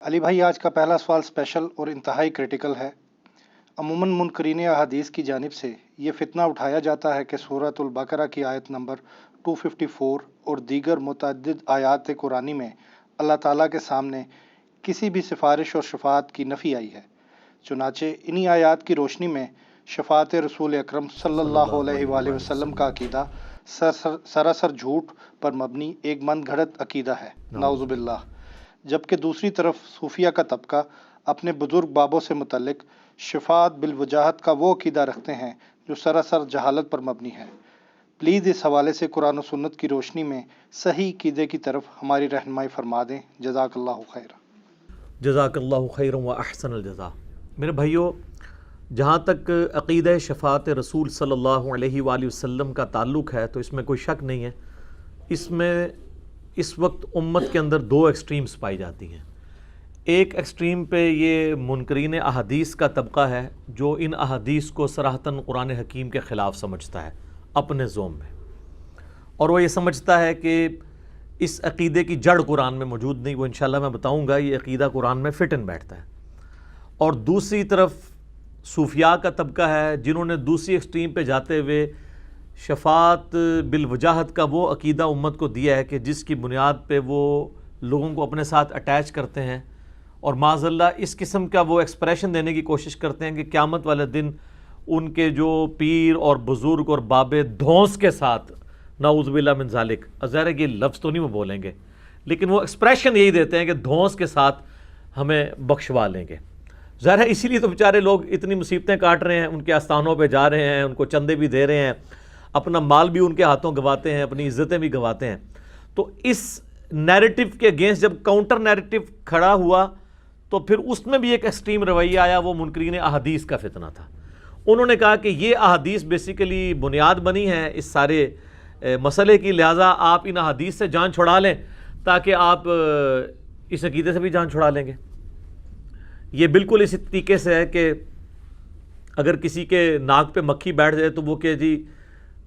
علی بھائی، آج کا پہلا سوال اسپیشل اور انتہائی کریٹیکل ہے۔ عموماً منکرین احادیث کی جانب سے یہ فتنہ اٹھایا جاتا ہے کہ سورۃ البقرہ کی آیت نمبر 254 اور دیگر متعدد آیات قرآنی میں اللہ تعالیٰ کے سامنے کسی بھی سفارش اور شفاعت کی نفی آئی ہے۔ چنانچہ انہی آیات کی روشنی میں شفاعت رسول اکرم صلی اللہ علیہ وآلہ وسلم کا عقیدہ سراسر جھوٹ پر مبنی ایک من گھڑت عقیدہ ہے، نعوذ باللہ۔ جبکہ دوسری طرف صوفیہ کا طبقہ اپنے بزرگ بابوں سے متعلق شفاعت بالوجاہت کا وہ عقیدہ رکھتے ہیں جو سراسر جہالت پر مبنی ہے۔ پلیز اس حوالے سے قرآن و سنت کی روشنی میں صحیح عقیدے کی طرف ہماری رہنمائی فرما دیں۔ جزاک اللہ خیر۔ جزاک اللہ خیر و احسن الجزا۔ میرے بھائیو، جہاں تک عقیدہ شفاعت رسول صلی اللہ علیہ وآلہ وسلم کا تعلق ہے تو اس میں کوئی شک نہیں ہے، اس میں اس وقت امت کے اندر دو ایکسٹریمز پائی جاتی ہیں۔ ایک ایکسٹریم پہ یہ منکرین احادیث کا طبقہ ہے جو ان احادیث کو صراحتاً قرآن حکیم کے خلاف سمجھتا ہے اپنے زوم میں، اور وہ یہ سمجھتا ہے کہ اس عقیدے کی جڑ قرآن میں موجود نہیں۔ وہ انشاءاللہ میں بتاؤں گا، یہ عقیدہ قرآن میں فٹ ان بیٹھتا ہے۔ اور دوسری طرف صوفیاء کا طبقہ ہے جنہوں نے دوسری ایکسٹریم پہ جاتے ہوئے شفاعت بالوجاہت کا وہ عقیدہ امت کو دیا ہے کہ جس کی بنیاد پہ وہ لوگوں کو اپنے ساتھ اٹیچ کرتے ہیں، اور معاذ اللہ اس قسم کا وہ ایکسپریشن دینے کی کوشش کرتے ہیں کہ قیامت والے دن ان کے جو پیر اور بزرگ اور بابے دھونس کے ساتھ، نعوذ باللہ من ذالک، ظاہر ہے کہ یہ لفظ تو نہیں وہ بولیں گے لیکن وہ ایکسپریشن یہی دیتے ہیں کہ دھونس کے ساتھ ہمیں بخشوا لیں گے۔ ظاہر ہے اسی لیے تو بیچارے لوگ اتنی مصیبتیں کاٹ رہے ہیں، ان کے آستانوں پہ جا رہے ہیں، ان کو چندے بھی دے رہے ہیں، اپنا مال بھی ان کے ہاتھوں گواتے ہیں، اپنی عزتیں بھی گواتے ہیں۔ تو اس نیریٹو کے اگینسٹ جب کاؤنٹر نیریٹو کھڑا ہوا تو پھر اس میں بھی ایک ایکسٹریم رویہ آیا، وہ منکرین احادیث کا فتنہ تھا۔ انہوں نے کہا کہ یہ احادیث بیسیکلی بنیاد بنی ہے اس سارے مسئلے کی، لہٰذا آپ ان احادیث سے جان چھڑا لیں تاکہ آپ اس عقیدے سے بھی جان چھڑا لیں گے۔ یہ بالکل اسی طریقے سے ہے کہ اگر کسی کے ناک پہ مکھی بیٹھ جائے تو وہ کہ جی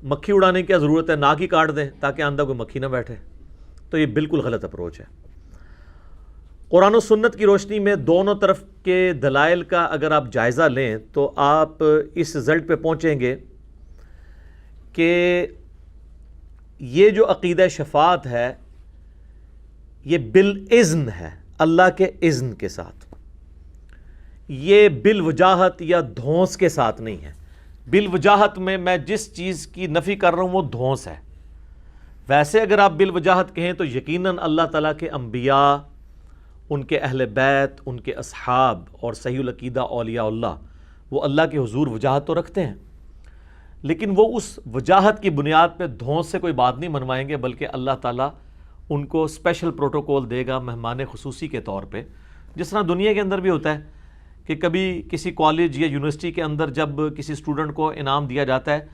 مکھی اڑانے کی کیا ضرورت ہے، ناک ہی کاٹ دیں تاکہ اندر کوئی مکھی نہ بیٹھے۔ تو یہ بالکل غلط اپروچ ہے۔ قرآن و سنت کی روشنی میں دونوں طرف کے دلائل کا اگر آپ جائزہ لیں تو آپ اس رزلٹ پہ پہنچیں گے کہ یہ جو عقیدہ شفاعت ہے یہ بالاذن ہے، اللہ کے اذن کے ساتھ، یہ بالوجاہت یا دھونس کے ساتھ نہیں ہے۔ بالوجاہت میں جس چیز کی نفی کر رہا ہوں وہ دھونس ہے۔ ویسے اگر آپ بالوجاہت کہیں تو یقیناً اللہ تعالیٰ کے انبیاء، ان کے اہل بیت، ان کے اصحاب اور صحیح العقیدہ اولیاء اللہ وہ اللہ کے حضور وجاہت تو رکھتے ہیں، لیکن وہ اس وجاہت کی بنیاد پہ دھونس سے کوئی بات نہیں منوائیں گے، بلکہ اللہ تعالیٰ ان کو اسپیشل پروٹوکول دے گا مہمان خصوصی کے طور پہ، جس طرح دنیا کے اندر بھی ہوتا ہے کہ کبھی کسی کالج یا یونیورسٹی کے اندر جب کسی اسٹوڈنٹ کو انعام دیا جاتا ہے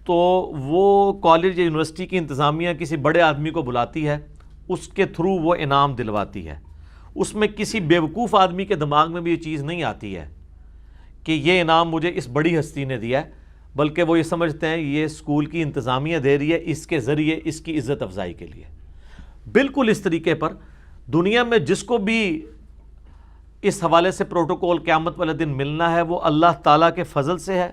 تو وہ کالج یا یونیورسٹی کی انتظامیہ کسی بڑے آدمی کو بلاتی ہے، اس کے تھرو وہ انعام دلواتی ہے۔ اس میں کسی بیوقوف آدمی کے دماغ میں بھی یہ چیز نہیں آتی ہے کہ یہ انعام مجھے اس بڑی ہستی نے دیا ہے، بلکہ وہ یہ سمجھتے ہیں یہ اسکول کی انتظامیہ دے رہی ہے اس کے ذریعے اس کی عزت افزائی کے لیے۔ بالکل اس طریقے پر دنیا میں جس کو بھی اس حوالے سے پروٹوکول قیامت والے دن ملنا ہے وہ اللہ تعالیٰ کے فضل سے ہے،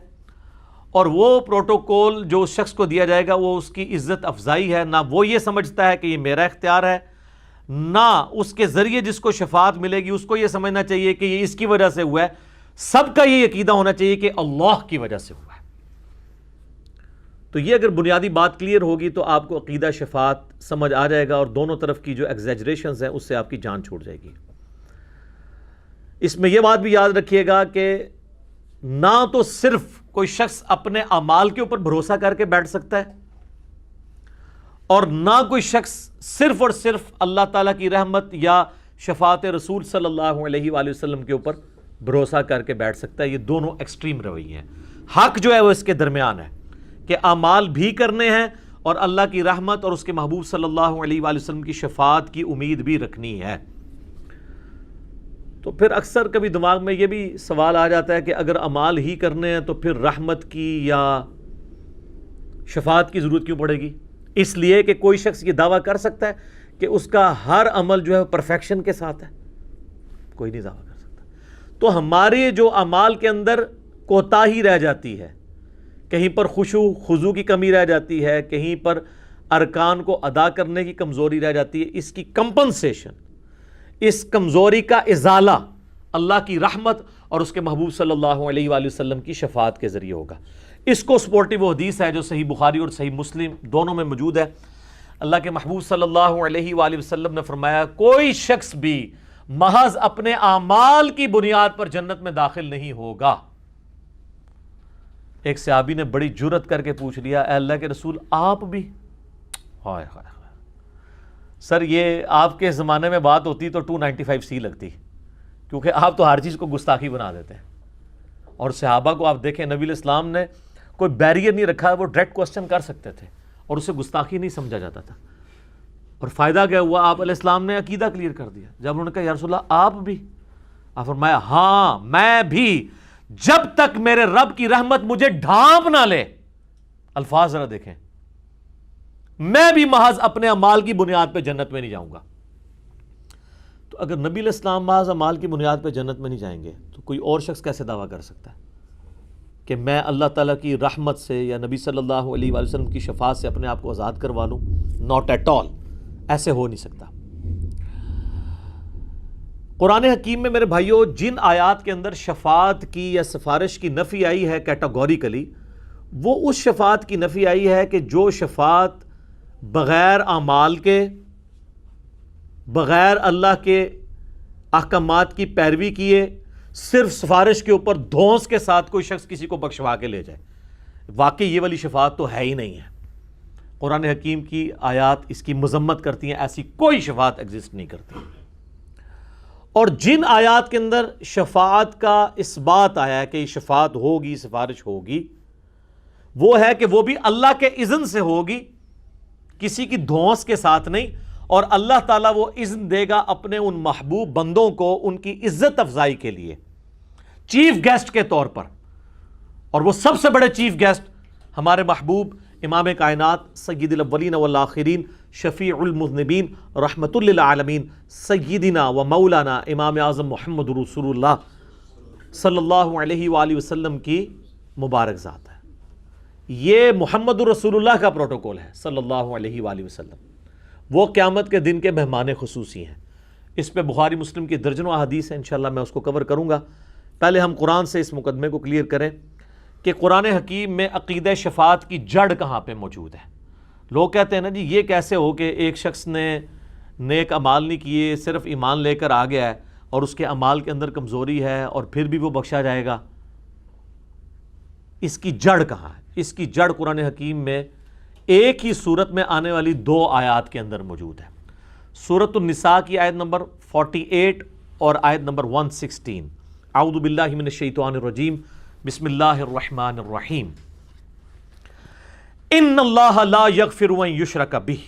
اور وہ پروٹوکول جو اس شخص کو دیا جائے گا وہ اس کی عزت افزائی ہے، نہ وہ یہ سمجھتا ہے کہ یہ میرا اختیار ہے، نہ اس کے ذریعے جس کو شفاعت ملے گی اس کو یہ سمجھنا چاہیے کہ یہ اس کی وجہ سے ہوا ہے۔ سب کا یہ عقیدہ ہونا چاہیے کہ اللہ کی وجہ سے ہوا ہے۔ تو یہ اگر بنیادی بات کلیئر ہوگی تو آپ کو عقیدہ شفاعت سمجھ آ جائے گا، اور دونوں طرف کی جو ایگزیجریشنز ہیں اس سے آپ کی جان چھوٹ جائے گی۔ اس میں یہ بات بھی یاد رکھیے گا کہ نہ تو صرف کوئی شخص اپنے اعمال کے اوپر بھروسہ کر کے بیٹھ سکتا ہے، اور نہ کوئی شخص صرف اور صرف اللہ تعالیٰ کی رحمت یا شفاعت رسول صلی اللہ علیہ وآلہ وسلم کے اوپر بھروسہ کر کے بیٹھ سکتا ہے۔ یہ دونوں ایکسٹریم رویے ہیں۔ حق جو ہے وہ اس کے درمیان ہے کہ اعمال بھی کرنے ہیں اور اللہ کی رحمت اور اس کے محبوب صلی اللہ علیہ وآلہ وسلم کی شفاعت کی امید بھی رکھنی ہے۔ تو پھر اکثر کبھی دماغ میں یہ بھی سوال آ جاتا ہے کہ اگر اعمال ہی کرنے ہیں تو پھر رحمت کی یا شفاعت کی ضرورت کیوں پڑے گی؟ اس لیے کہ کوئی شخص یہ دعویٰ کر سکتا ہے کہ اس کا ہر عمل جو ہے پرفیکشن کے ساتھ ہے، کوئی نہیں دعویٰ کر سکتا. تو ہمارے جو اعمال کے اندر کوتاہی رہ جاتی ہے، کہیں پر خشوع خضوع کی کمی رہ جاتی ہے، کہیں پر ارکان کو ادا کرنے کی کمزوری رہ جاتی ہے، اس کی کمپنسیشن، اس کمزوری کا ازالہ اللہ کی رحمت اور اس کے محبوب صلی اللہ علیہ وآلہ وسلم کی شفاعت کے ذریعے ہوگا. اس کو سپورٹی وہ حدیث ہے جو صحیح بخاری اور صحیح مسلم دونوں میں موجود ہے. اللہ کے محبوب صلی اللہ علیہ وآلہ وسلم نے فرمایا کوئی شخص بھی محض اپنے اعمال کی بنیاد پر جنت میں داخل نہیں ہوگا. ایک صحابی نے بڑی جرت کر کے پوچھ لیا اے اللہ کے رسول آپ بھی؟ ہائے ہائے سر یہ آپ کے زمانے میں بات ہوتی تو 295C لگتی، کیونکہ آپ تو ہر چیز کو گستاخی بنا دیتے ہیں. اور صحابہ کو آپ دیکھیں نبی الاسلام نے کوئی بیریئر نہیں رکھا، وہ ڈائریکٹ کوسچن کر سکتے تھے اور اسے گستاخی نہیں سمجھا جاتا تھا. اور فائدہ کیا ہوا؟ آپ علیہ السلام نے عقیدہ کلیئر کر دیا. جب انہوں نے کہا یا رسول اللہ آپ بھی؟ آپ فرمایا ہاں میں بھی، جب تک میرے رب کی رحمت مجھے ڈھانپ نہ لے. الفاظ ذرا دیکھیں، میں بھی محض اپنے اعمال کی بنیاد پہ جنت میں نہیں جاؤں گا. تو اگر نبی علیہ السلام محض اعمال کی بنیاد پہ جنت میں نہیں جائیں گے تو کوئی اور شخص کیسے دعویٰ کر سکتا ہے کہ میں اللہ تعالیٰ کی رحمت سے یا نبی صلی اللہ علیہ وآلہ وسلم کی شفاعت سے اپنے آپ کو آزاد کروا لوں؟ ناٹ ایٹ آل، ایسے ہو نہیں سکتا. قرآن حکیم میں میرے بھائیوں جن آیات کے اندر شفاعت کی یا سفارش کی نفی آئی ہے کیٹاگوریکلی، وہ اس شفاعت کی نفی آئی ہے کہ جو شفاعت بغیر اعمال کے، بغیر اللہ کے احکامات کی پیروی کیے، صرف سفارش کے اوپر دھونس کے ساتھ کوئی شخص کسی کو بخشوا کے لے جائے. واقعی یہ والی شفاعت تو ہے ہی نہیں ہے. قرآن حکیم کی آیات اس کی مذمت کرتی ہیں، ایسی کوئی شفاعت ایگزسٹ نہیں کرتی. اور جن آیات کے اندر شفاعت کا اس بات آیا ہے کہ یہ شفاعت ہوگی، سفارش ہوگی، وہ ہے کہ وہ بھی اللہ کے اذن سے ہوگی، کسی کی دھونس کے ساتھ نہیں. اور اللہ تعالیٰ وہ اذن دے گا اپنے ان محبوب بندوں کو ان کی عزت افزائی کے لیے، چیف گیسٹ کے طور پر. اور وہ سب سے بڑے چیف گیسٹ ہمارے محبوب امام کائنات سید الاولین والآخرین شفیع المذنبین رحمت للعالمین سیدنا و مولانا امام اعظم محمد رسول اللہ صلی اللہ علیہ وآلہ وسلم کی مبارک ذات ہے. یہ محمد رسول اللہ کا پروٹوکول ہے صلی اللہ علیہ وآلہ وسلم. وہ قیامت کے دن کے مہمان خصوصی ہیں. اس پہ بخاری مسلم کی درجنوں احادیث ہیں، انشاءاللہ میں اس کو کور کروں گا. پہلے ہم قرآن سے اس مقدمے کو کلیئر کریں کہ قرآن حکیم میں عقیدہ شفاعت کی جڑ کہاں پہ موجود ہے. لوگ کہتے ہیں نا جی یہ کیسے ہو کہ ایک شخص نے نیک اعمال نہیں کیے، صرف ایمان لے کر آ گیا ہے اور اس کے اعمال کے اندر کمزوری ہے اور پھر بھی وہ بخشا جائے گا. اس کی جڑ کہاں ہے؟ اس کی جڑ قرآن حکیم میں ایک ہی صورت میں آنے والی 2 آیات کے اندر موجود ہے. سورۃ النساء کی آیت نمبر 48 اور آیت نمبر 116. اعوذ باللہ من الشیطان الرجیم، بسم اللہ الرحمن الرحیم. ان اللہ لا یغفر ان یشرک بہ،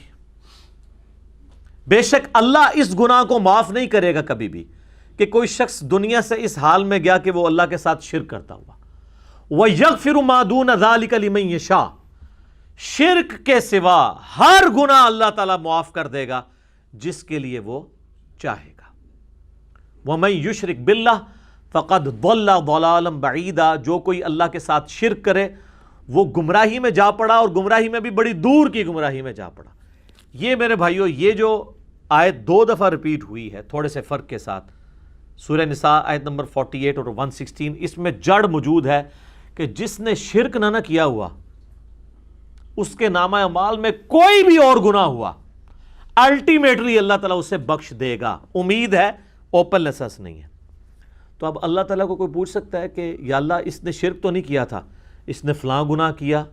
بے شک اللہ اس گناہ کو معاف نہیں کرے گا کبھی بھی کہ کوئی شخص دنیا سے اس حال میں گیا کہ وہ اللہ کے ساتھ شرک کرتا ہوا. وَيَغْفِرُ مَا دُونَ ذَلِكَ لِمَن يَشَاءُ، شرک کے سوا ہر گناہ اللہ تعالیٰ معاف کر دے گا جس کے لیے وہ چاہے گا. وَمَن يُشْرِكْ بِاللَّهِ فَقَدْ ضَلَّ ضَلَالًا بَعِيدًا، جو کوئی اللہ کے ساتھ شرک کرے وہ گمراہی میں جا پڑا، اور گمراہی میں بھی بڑی دور کی گمراہی میں جا پڑا. یہ میرے بھائیو یہ جو آیت 2 دفعہ ریپیٹ ہوئی ہے تھوڑے سے فرق کے ساتھ، سورہ نساء آیت نمبر 48 اور 116، اس میں جڑ موجود ہے کہ جس نے شرک نہ کیا ہوا اس کے نامہ اعمال میں کوئی بھی اور گناہ ہوا الٹیمیٹلی اللہ تعالیٰ اسے بخش دے گا. امید ہے، اوپن لیسنس نہیں ہے. تو اب اللہ تعالیٰ کو کوئی پوچھ سکتا ہے کہ یا اللہ اس نے شرک تو نہیں کیا تھا، اس نے فلاں گناہ کیا،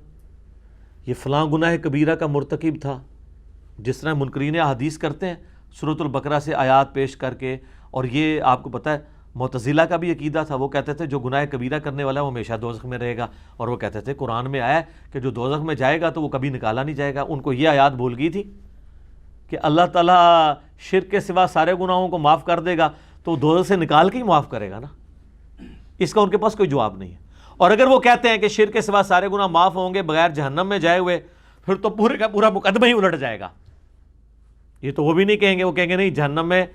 یہ فلاں گناہ کبیرہ کا مرتکب تھا، جس طرح منکرین احادیث کرتے ہیں سورۃ البقرہ سے آیات پیش کر کے. اور یہ آپ کو پتہ ہے معتزلہ کا بھی عقیدہ تھا، وہ کہتے تھے جو گناہ کبیرہ کرنے والا ہے وہ ہمیشہ دوزخ میں رہے گا. اور وہ کہتے تھے قرآن میں آیا ہے کہ جو دوزخ میں جائے گا تو وہ کبھی نکالا نہیں جائے گا. ان کو یہ آیات بھول گئی تھی کہ اللہ تعالیٰ شرک کے سوا سارے گناہوں کو معاف کر دے گا تو دوزخ سے نکال کے ہی معاف کرے گا نا. اس کا ان کے پاس کوئی جواب نہیں ہے. اور اگر وہ کہتے ہیں کہ شرک کے سوا سارے گناہ معاف ہوں گے بغیر جہنم میں جائے ہوئے، پھر تو پورے کا پورا مقدمہ ہی الٹ جائے گا. یہ تو وہ بھی نہیں کہیں گے، وہ کہیں گے نہیں جہنم میں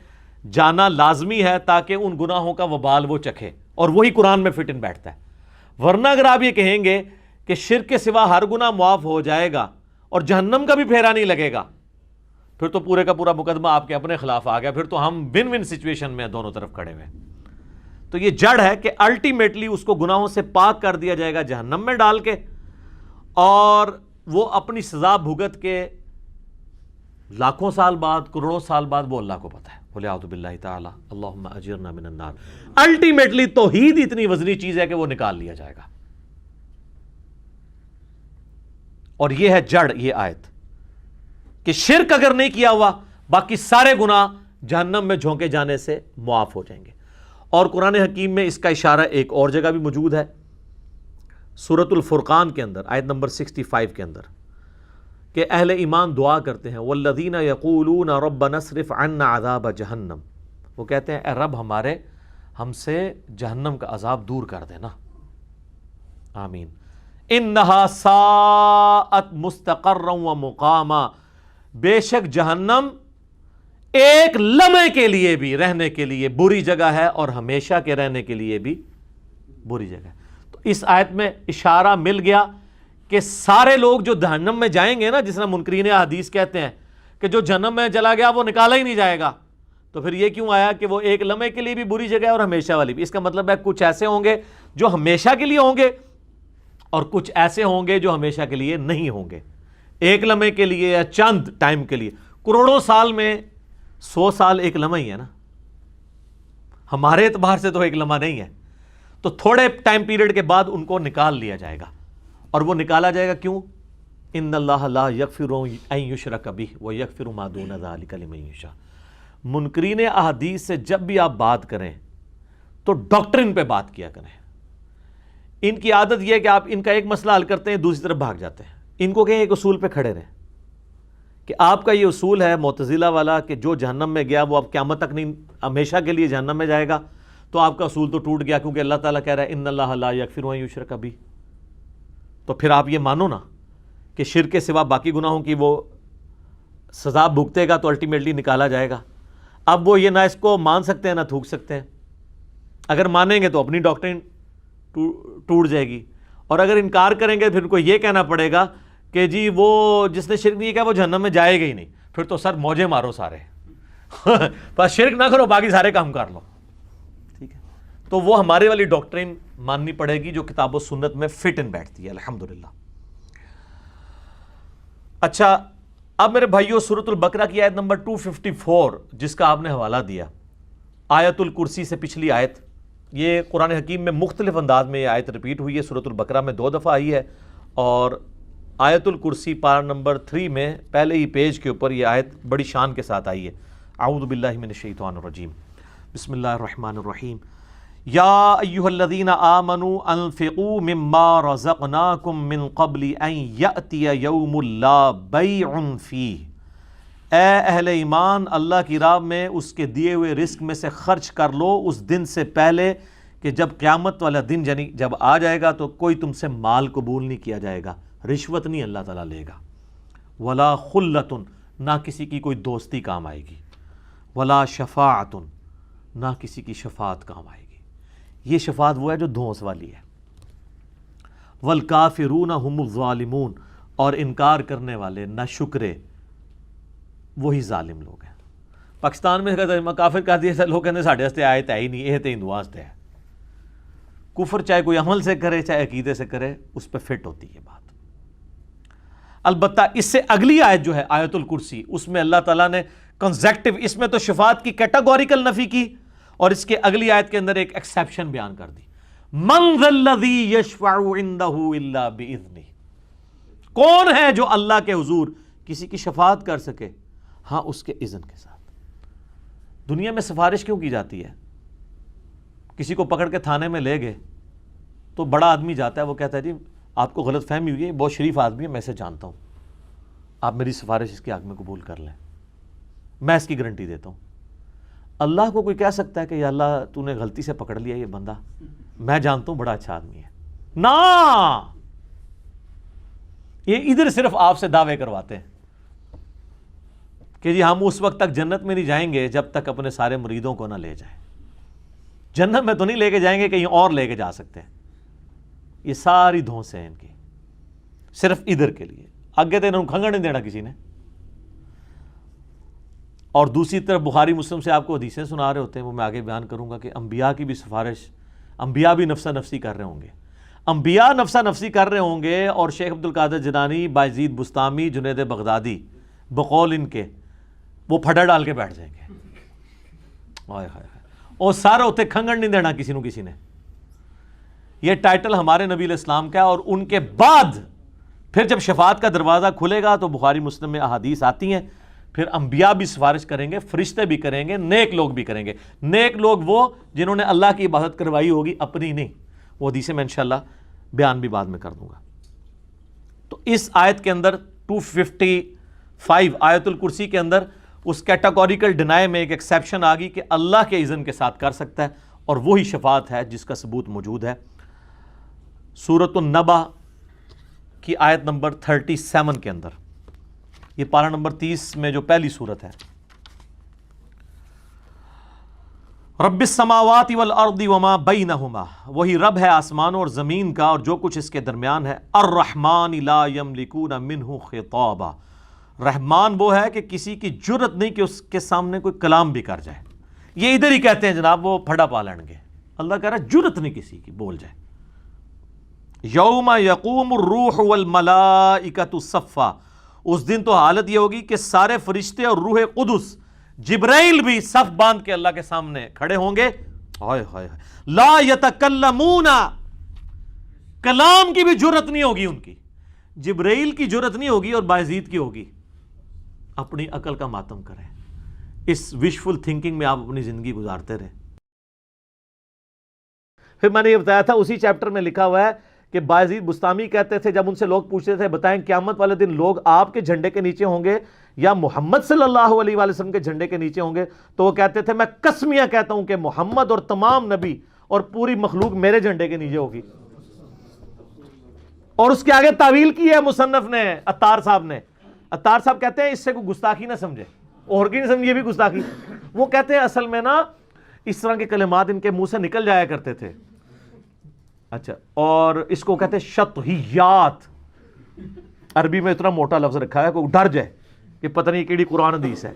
جانا لازمی ہے تاکہ ان گناہوں کا وبال وہ چکھے، اور وہی قرآن میں فٹ ان بیٹھتا ہے۔ ورنہ اگر آپ یہ کہیں گے کہ شرک کے سوا ہر گناہ معاف ہو جائے گا اور جہنم کا بھی پھیرا نہیں لگے گا، پھر تو پورے کا پورا مقدمہ آپ کے اپنے خلاف آ گیا، پھر تو ہم ون ون سچویشن میں دونوں طرف کھڑے ہوئے۔ تو یہ جڑ ہے کہ الٹیمیٹلی اس کو گناہوں سے پاک کر دیا جائے گا جہنم میں ڈال کے، اور وہ اپنی سزا بھگت کے لاکھوں سال بعد، کروڑوں سال بعد، وہ اللہ کو پتہ ہے۔ بولے اعوذ باللہ تعالی اللہم اجرنا من النار۔ الٹیمیٹلی توحید اتنی وزنی چیز ہے کہ وہ نکال لیا جائے گا، اور یہ ہے جڑ یہ آیت کہ شرک اگر نہیں کیا ہوا باقی سارے گناہ جہنم میں جھونکے جانے سے معاف ہو جائیں گے۔ اور قرآن حکیم میں اس کا اشارہ ایک اور جگہ بھی موجود ہے، سورۃ الفرقان کے اندر آیت نمبر 65 کے اندر، کہ اہل ایمان دعا کرتے ہیں والذین یقولون ربنا اصرف عنا عذاب جہنم، وہ کہتے ہیں اے رب ہمارے ہم سے جہنم کا عذاب دور کر دینا، آمین۔ انہا ساءت مستقرا و مقاما، بے شک جہنم ایک لمحے کے لیے بھی رہنے کے لیے بری جگہ ہے، اور ہمیشہ کے رہنے کے لیے بھی بری جگہ ہے۔ تو اس آیت میں اشارہ مل گیا کہ سارے لوگ جو جہنم میں جائیں گے نا، جس طرح منکرین احادیث کہتے ہیں کہ جو جہنم میں چلا گیا وہ نکالا ہی نہیں جائے گا، تو پھر یہ کیوں آیا کہ وہ ایک لمحے کے لیے بھی بری جگہ ہے اور ہمیشہ والی بھی؟ اس کا مطلب ہے کچھ ایسے ہوں گے جو ہمیشہ کے لیے ہوں گے، اور کچھ ایسے ہوں گے جو ہمیشہ کے لیے نہیں ہوں گے، ایک لمحے کے لیے یا چند ٹائم کے لیے۔ کروڑوں سال میں 100 سال ایک لمحہ ہی ہے نا، ہمارے اعتبار سے تو ایک لمحہ نہیں ہے، تو تھوڑے ٹائم پیریڈ کے بعد ان کو نکال لیا جائے گا، اور وہ نکالا جائے گا کیوں؟ ان اللہ لا یغفر ان یشرک بہ ویغفر ما دون ذلک لمن یشاء۔ منکرین احادیث سے جب بھی آپ بات کریں تو ڈاکٹرن پہ بات کیا کریں۔ ان کی عادت یہ ہے کہ آپ ان کا ایک مسئلہ حل کرتے ہیں دوسری طرف بھاگ جاتے ہیں۔ ان کو کہیں ایک اصول پہ کھڑے رہیں کہ آپ کا یہ اصول ہے معتزلہ والا کہ جو جہنم میں گیا وہ اب قیامت تک نہیں، ہمیشہ کے لیے جہنم میں جائے گا، تو آپ کا اصول تو ٹوٹ گیا، کیونکہ اللہ تعالیٰ کہہ رہا ہے ان اللہ لا یغفر ان یشرک بہ۔ تو پھر آپ یہ مانو نا کہ شرک کے سوا باقی گناہوں کی وہ سزا بھگتے گا تو الٹیمیٹلی نکالا جائے گا۔ اب وہ یہ نہ اس کو مان سکتے ہیں نہ تھوک سکتے ہیں۔ اگر مانیں گے تو اپنی ڈاکٹرن ٹوٹ جائے گی، اور اگر انکار کریں گے پھر ان کو یہ کہنا پڑے گا کہ جی وہ جس نے شرک نہیں کیا وہ جہنم میں جائے گا ہی نہیں، پھر تو سر موجے مارو سارے بس شرک نہ کرو باقی سارے کام کر لو، ٹھیک ہے؟ تو وہ ہمارے والی ڈاکٹرن ماننی پڑے گی جو کتاب و سنت میں فٹ ان بیٹھتی ہے، الحمدللہ۔ اچھا، اب میرے بھائیو سورۃ البقرہ کی آیت نمبر 254 جس کا آپ نے حوالہ دیا، آیت الکرسی سے پچھلی آیت، یہ قرآن حکیم میں مختلف انداز میں یہ آیت ریپیٹ ہوئی ہے، سورۃ البقرہ میں 2 دفعہ آئی ہے، اور آیت الکرسی پارہ نمبر 3 میں پہلے ہی پیج کے اوپر یہ آیت بڑی شان کے ساتھ آئی ہے۔ اعوذ باللہ من الشیطان الرجیم، بسم اللہ الرحمن الرحیم۔ یا ایہا الذین آمنوا انفقوا مما رزقناکم من قبل ان یأتی یوم لا بیع فیہ، اے اہل ایمان اللہ کی راہ میں اس کے دیے ہوئے رزق میں سے خرچ کر لو اس دن سے پہلے کہ جب قیامت والا دن یعنی جب آ جائے گا تو کوئی تم سے مال قبول نہیں کیا جائے گا، رشوت نہیں اللہ تعالیٰ لے گا، ولا خلۃ، نہ کسی کی کوئی دوستی کام آئے گی، ولا شفاعت، نہ کسی کی شفاعت کام آئے گی۔ یہ شفاعت وہ ہے جو دھونس والی ہے۔ والکافرون هم الظالمون، اور انکار کرنے والے نہ شکرے وہی ظالم لوگ ہیں۔ پاکستان میں کافر کہہ دیا لوگ کہتے ہیں ساڈے واسطے آیت ہے ہی نہیں، یہ تو ہندوؤں واسطے ہے۔ کفر چاہے کوئی عمل سے کرے چاہے عقیدے سے کرے، اس پہ فٹ ہوتی ہے بات۔ البتہ اس سے اگلی آیت جو ہے آیت الکرسی، اس میں اللہ تعالیٰ نے کنزیکٹو، اس میں تو شفاعت کی کیٹاگوریکل نفی کی، اور اس کے اگلی آیت کے اندر ایک ایکسیپشن بیان کر دی، من ذا الذی یشفع عندہ الا باذنہ، کون ہے جو اللہ کے حضور کسی کی شفاعت کر سکے ہاں اس کے اذن کے ساتھ۔ دنیا میں سفارش کیوں کی جاتی ہے؟ کسی کو پکڑ کے تھانے میں لے گئے تو بڑا آدمی جاتا ہے، وہ کہتا ہے جی آپ کو غلط فہمی ہوئی ہے، بہت شریف آدمی ہے، میں اسے جانتا ہوں، آپ میری سفارش اس کے حق میں قبول کر لیں، میں اس کی گارنٹی دیتا ہوں۔ اللہ کو کوئی کہہ سکتا ہے کہ یا اللہ تو نے غلطی سے پکڑ لیا یہ بندہ، میں جانتا ہوں بڑا اچھا آدمی ہے؟ نا، یہ ادھر صرف آپ سے دعوے کرواتے ہیں۔ کہ جی ہم اس وقت تک جنت میں نہیں جائیں گے جب تک اپنے سارے مریدوں کو نہ لے جائیں. جنت میں تو نہیں لے کے جائیں گے, کہیں اور لے کے جا سکتے ہیں. یہ ساری دھونسیں ہیں ان کی, صرف ادھر کے لیے. آگے تو انہوں نے کھنگڑ نہیں دینا کسی نے. اور دوسری طرف بخاری مسلم سے آپ کو حدیثیں سنا رہے ہوتے ہیں, وہ میں آگے بیان کروں گا کہ انبیاء کی بھی سفارش, انبیاء بھی نفسا نفسی کر رہے ہوں گے. انبیاء نفسا نفسی کر رہے ہوں گے اور شیخ عبد القادر جیلانی, بایزید بستامی, جنید بغدادی بقول ان کے وہ پھڈا ڈال کے بیٹھ جائیں گے. ہائے ہائے ہائے, اور سارا ہوتے کھنگڑ نہیں دینا کسی نے. یہ ٹائٹل ہمارے نبی علیہ السلام کا ہے. اور ان کے بعد پھر جب شفاعت کا دروازہ کھلے گا تو بخاری مسلم میں احادیث آتی ہیں, پھر انبیاء بھی سفارش کریں گے, فرشتے بھی کریں گے, نیک لوگ بھی کریں گے. نیک لوگ وہ جنہوں نے اللہ کی عبادت کروائی ہوگی, اپنی نہیں. وہ حدیثیں میں انشاءاللہ بیان بھی بعد میں کر دوں گا. تو اس آیت کے اندر 255 آیت الکرسی کے اندر اس کیٹاگوریکل ڈینائی میں ایک ایکسیپشن آ گئی کہ اللہ کے اذن کے ساتھ کر سکتا ہے, اور وہی شفاعت ہے جس کا ثبوت موجود ہے. سورۃ النبا کی آیت نمبر 37 کے اندر, یہ پارہ نمبر 30 میں جو پہلی سورت ہے, رب السماوات والارض وما بینہما, وہی رب ہے آسمانوں اور زمین کا اور جو کچھ اس کے درمیان ہے. الرحمن لا یملکون منہ خطابا, رحمان وہ ہے کہ کسی کی جرت نہیں کہ اس کے سامنے کوئی کلام بھی کر جائے. یہ ادھر ہی کہتے ہیں جناب وہ پھڑا پا لیں گے, اللہ کہہ رہا ہے جرت نہیں کسی کی بول جائے. یوم یقوم الروح والملائکۃ صفا, اس دن تو حالت یہ ہوگی کہ سارے فرشتے اور روح قدس جبرائیل بھی صف باندھ کے اللہ کے سامنے کھڑے ہوں گے. ہائے ہائے, لا یتکلمون, کلام کی بھی جرت نہیں ہوگی ان کی. جبرائیل کی جرت نہیں ہوگی اور بایزید کی ہوگی. اپنی عقل کا ماتم کریں, اس وشفل تھنکنگ میں آپ اپنی زندگی گزارتے رہیں. پھر میں نے یہ بتایا تھا اسی چیپٹر میں لکھا ہوا ہے کہ بایزید بستامی کہتے تھے جب ان سے لوگ پوچھتے تھے بتائیں قیامت والے دن لوگ آپ کے جھنڈے کے نیچے ہوں گے یا محمد صلی اللہ علیہ وآلہ وسلم کے جھنڈے کے نیچے ہوں گے, تو وہ کہتے تھے میں قسمیہ کہتا ہوں کہ محمد اور تمام نبی اور پوری مخلوق میرے جھنڈے کے نیچے ہوگی. اور اس کے آگے تعویل کی ہے مصنف نے, عطار صاحب نے. عطار صاحب کہتے ہیں اس سے کوئی گستاخی نہ سمجھے, اور کی نہیں سمجھے بھی گستاخی. وہ کہتے ہیں اصل میں نا اس طرح کے کلمات ان کے منہ سے نکل جایا کرتے تھے. اچھا, اور اس کو کہتے ہیں شطحیات. عربی میں اتنا موٹا لفظ رکھا ہے کوئی ڈر جائے کہ پتہ نہیں کیڑی قرآن حدیث ہے.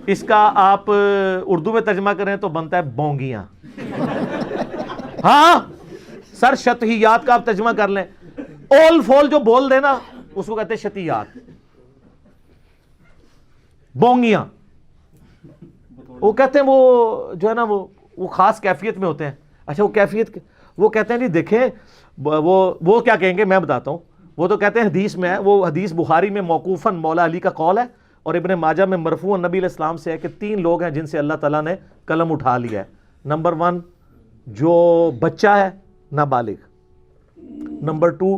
اس کا آپ اردو میں ترجمہ کریں تو بنتا ہے بونگیاں. ہاں سر, شطحیات کا آپ ترجمہ کر لیں, اول فول جو بول دے نا اس کو کہتے ہیں شطحیات, بونگیاں. وہ کہتے ہیں وہ جو ہے نا وہ خاص کیفیت میں ہوتے ہیں. اچھا وہ کیفیت, وہ کہتے ہیں جی دیکھیں وہ کیا کہیں گے میں بتاتا ہوں. وہ تو کہتے ہیں حدیث میں ہے, وہ حدیث بخاری میں موقوفاً مولا علی کا قول ہے اور ابن ماجہ میں مرفوعاً نبی علیہ السلام سے ہے کہ 3 لوگ ہیں جن سے اللہ تعالیٰ نے قلم اٹھا لیا ہے. نمبر 1 جو بچہ ہے نابالغ, نمبر 2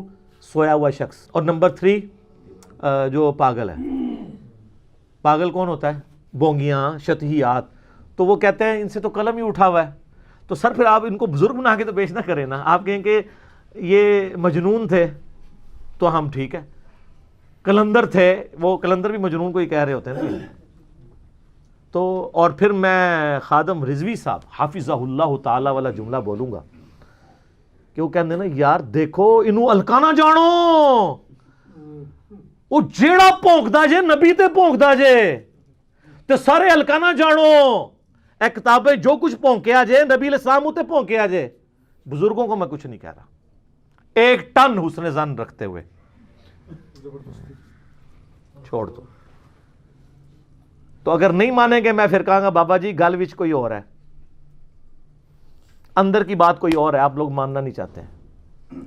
سویا ہوا شخص, اور نمبر 3 جو پاگل ہے. پاگل کون ہوتا ہے؟ بونگیاں, شطحیات. تو وہ کہتے ہیں ان سے تو قلم ہی اٹھا ہوا ہے. تو سر پھر آپ ان کو بزرگ بنا کے تو پیش نہ کریں نا. آپ کہیں کہ یہ مجنون تھے تو ہم ٹھیک ہے, کلندر تھے, وہ کلندر بھی مجنون کو ہی کہہ رہے ہوتے ہیں نا. تو اور پھر میں خادم رضوی صاحب حافظہ اللہ تعالی والا جملہ بولوں گا کہ وہ کہتے ہیں نا یار دیکھو انہوں الکانا جانو, وہ جیڑا پونکدا جے نبی تے پونکدا جے تے سارے الکانا جانو. اے کتابیں جو کچھ پونکیا جے نبی علیہ السلام ہوتے پونکیا جے. بزرگوں کو میں کچھ نہیں کہہ رہا, 1 ٹن حسن ظن رکھتے ہوئے چھوڑ دو. تو اگر نہیں مانیں گے میں پھر کہاں گا بابا جی گل وچ کوئی اور ہے, اندر کی بات کوئی اور ہے, آپ لوگ ماننا نہیں چاہتے ہیں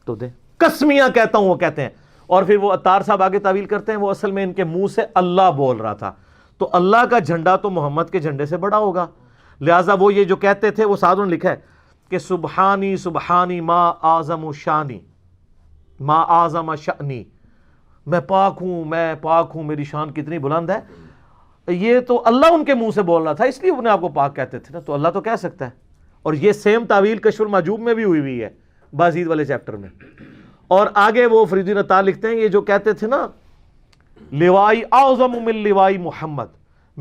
تو دیں. قسمیاں کہتا ہوں وہ کہتے ہیں. اور پھر وہ عطار صاحب آگے تعویل کرتے ہیں وہ اصل میں ان کے منہ سے اللہ بول رہا تھا, تو اللہ کا جھنڈا تو محمد کے جھنڈے سے بڑا ہوگا, لہٰذا وہ یہ جو کہتے تھے وہ ساتھ نے لکھا ہے کہ سبحانی سبحانی ما اعظم شانی ما اعظم شانی, میں پاک ہوں میری شان کتنی بلند ہے. یہ تو اللہ ان کے منہ سے بول رہا تھا اس لیے انہیں آپ کو پاک کہتے تھے نا, تو اللہ تو کہہ سکتا ہے. اور یہ سیم تعویل کشف المحجوب میں بھی ہوئی ہے بازید والے چیپٹر میں. اور آگے وہ فرید الدین عطار لکھتے ہیں یہ جو کہتے تھے نا لوائی اعظم من لوائی محمد,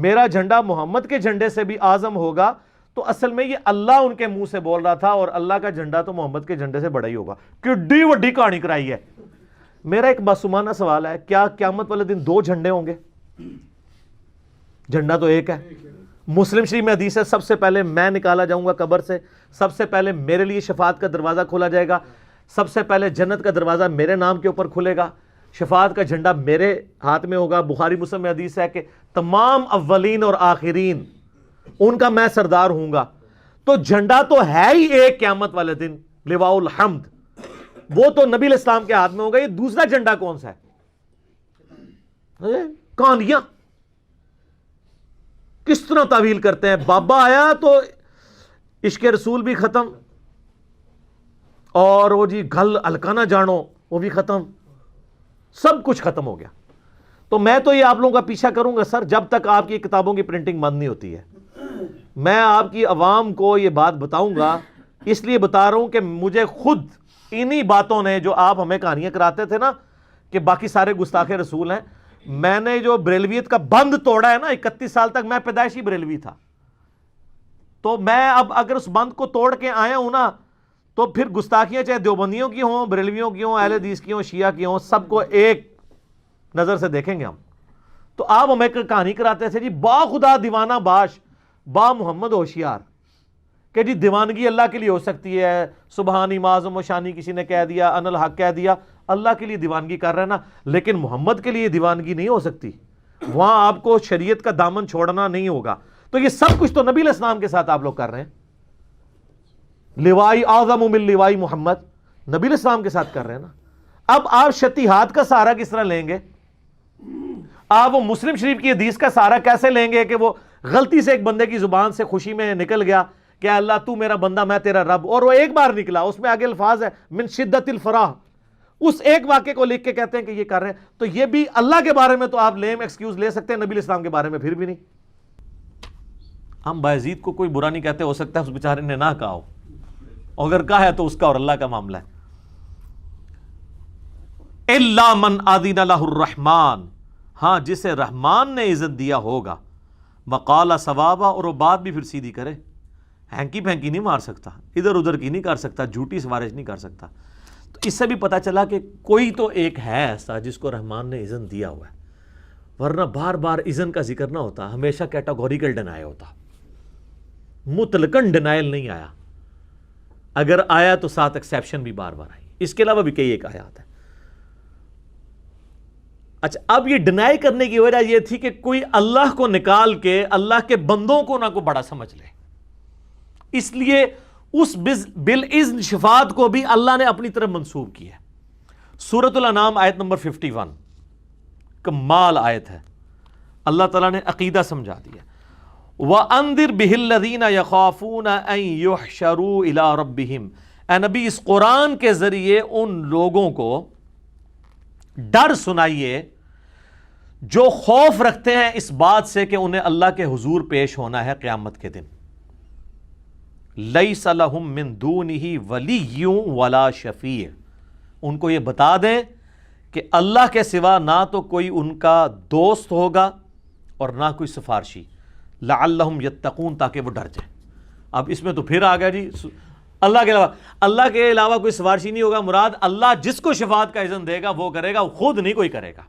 میرا جھنڈا محمد کے جھنڈے سے بھی اعظم ہوگا، تو اصل میں یہ اللہ ان کے منہ سے بول رہا تھا، اور اللہ کا جھنڈا تو محمد کے جھنڈے سے بڑا ہی ہوگا۔ کڈی وڈی کہانی کرائی ہے۔ میرا ایک معصومانہ سوال ہے، کیا قیامت والے دن دو جھنڈے ہوں گے؟ جھنڈا تو ایک ہے۔ مسلم شریف میں حدیث ہے سب سے پہلے میں نکالا جاؤں گا قبر سے، سب سے پہلے میرے لیے شفاعت کا دروازہ کھولا جائے گا، سب سے پہلے جنت کا دروازہ میرے نام کے اوپر کھلے گا، شفاعت کا جھنڈا میرے ہاتھ میں ہوگا۔ بخاری مسلم میں حدیث ہے کہ تمام اولین اور آخرین ان کا میں سردار ہوں گا۔ تو جھنڈا تو ہے ہی ایک قیامت والے دن، لواء الحمد، وہ تو نبی علیہ السلام کے ہاتھ میں ہوگا۔ یہ دوسرا جھنڈا کون سا ہے؟ کہانیاں کس طرح تعویل کرتے ہیں۔ بابا آیا تو عشق رسول بھی ختم، اور وہ جی گھل ہلکا نہ جانو وہ بھی ختم، سب کچھ ختم ہو گیا۔ تو میں تو یہ آپ لوگوں کا پیچھا کروں گا سر، جب تک آپ کی کتابوں کی پرنٹنگ بند نہیں ہوتی ہے۔ میں آپ کی عوام کو یہ بات بتاؤں گا، اس لیے بتا رہا ہوں کہ مجھے خود انہی باتوں نے، جو آپ ہمیں کہانیاں کراتے تھے نا کہ باقی سارے گستاخ رسول ہیں، میں نے جو بریلویت کا بند توڑا ہے نا، 31 سال تک میں پیدائشی بریلوی تھا، تو میں اب اگر اس بند کو توڑ کے آیا ہوں نا، تو پھر گستاخیاں چاہے دیوبندیوں کی ہوں، بریلویوں کی ہوں، اہل حدیث کی ہوں، شیعہ کی ہوں، سب کو ایک نظر سے دیکھیں گے ہم۔ تو آپ ہمیں کہانی کراتے تھے جی با خدا دیوانہ باش با محمد ہوشیار، کہ جی دیوانگی اللہ کے لیے ہو سکتی ہے، سبحانی معظم و شانی کسی نے کہہ دیا، ان الحق کہہ دیا، اللہ کے لیے دیوانگی کر رہے ہیں نا، لیکن محمد کے لیے دیوانگی نہیں ہو سکتی، وہاں آپ کو شریعت کا دامن چھوڑنا نہیں ہوگا۔ تو یہ سب کچھ تو نبی علیہ السلام کے ساتھ آپ لوگ کر رہے ہیں، لوائی اعظم من لوائی محمد نبی علیہ السلام کے ساتھ کر رہے ہیں نا۔ اب آپ شتیہات کا سہارا کس طرح لیں گے؟ آپ وہ مسلم شریف کی حدیث کا سہارا کیسے لیں گے کہ وہ غلطی سے ایک بندے کی زبان سے خوشی میں نکل گیا کہ اللہ تو میرا بندہ میں تیرا رب، اور وہ ایک بار نکلا، اس میں آگے الفاظ ہے من شدت الفرح، اس ایک واقعے کو لکھ کے کہتے ہیں کہ یہ کر رہے ہیں۔ تو یہ بھی اللہ کے بارے میں تو آپ لیم ایکسکیوز لے سکتے ہیں، نبی علیہ السلام کے بارے میں پھر بھی نہیں۔ ہم بايزید کو کوئی برا نہیں کہتے، ہو سکتا ہے اس بیچارے نے نہ کہا ہو، اگر کہا ہے تو اس کا اور اللہ کا معاملہ ہے۔ الا من اذن له الرحمن، ہاں جسے رحمان نے عزت دیا ہوگا، وقال صوابا، اور وہ بات بھی پھر سیدھی کرے، ہینکی پھینکی نہیں مار سکتا، ادھر ادھر کی نہیں کر سکتا، جھوٹی سفارش نہیں کر سکتا۔ تو اس سے بھی پتہ چلا کہ کوئی تو ایک ہے ایسا جس کو رحمان نے اذن دیا ہوا ہے، ورنہ بار بار اذن کا ذکر نہ ہوتا، ہمیشہ کیٹاگوریکل ڈینائل ہوتا، مطلقاً ڈینائل نہیں آیا، اگر آیا تو ساتھ ایکسیپشن بھی بار بار آئی۔ اس کے علاوہ بھی کئی ایک آیات ہیں۔ اچھا، اب یہ ڈینائی کرنے کی وجہ یہ تھی کہ کوئی اللہ کو نکال کے اللہ کے بندوں کو نہ کو بڑا سمجھ لے، اس لیے اس بالاذن شفاعت کو بھی اللہ نے اپنی طرف منسوب کیا ہے۔ سورۃ الانعام آیت نمبر 51 کمال آیت ہے، اللہ تعالیٰ نے عقیدہ سمجھا دیا۔ وَأَنذِرْ بِهِ الَّذِينَ يَخَافُونَ أَن يُحْشَرُوا إِلَىٰ رَبِّهِمْ، اے نبی اس قرآن کے ذریعے ان لوگوں کو ڈر سنائیے جو خوف رکھتے ہیں اس بات سے کہ انہیں اللہ کے حضور پیش ہونا ہے قیامت کے دن۔ لَيْسَ لَهُم مِّن دُونِهِ وَلِيٌّ وَلَا شَفِيعٌ، ان کو یہ بتا دیں کہ اللہ کے سوا نہ تو کوئی ان کا دوست ہوگا اور نہ کوئی سفارشی، لَعَلَّهُمْ يَتَّقُونَ، تاکہ وہ ڈر جائیں۔ اب اس میں تو پھر آ گیا جی اللہ کے علاوہ کوئی سفارشی نہیں ہوگا، مراد اللہ جس کو شفاعت کا اذن دے گا وہ کرے گا، خود نہیں کوئی کرے گا۔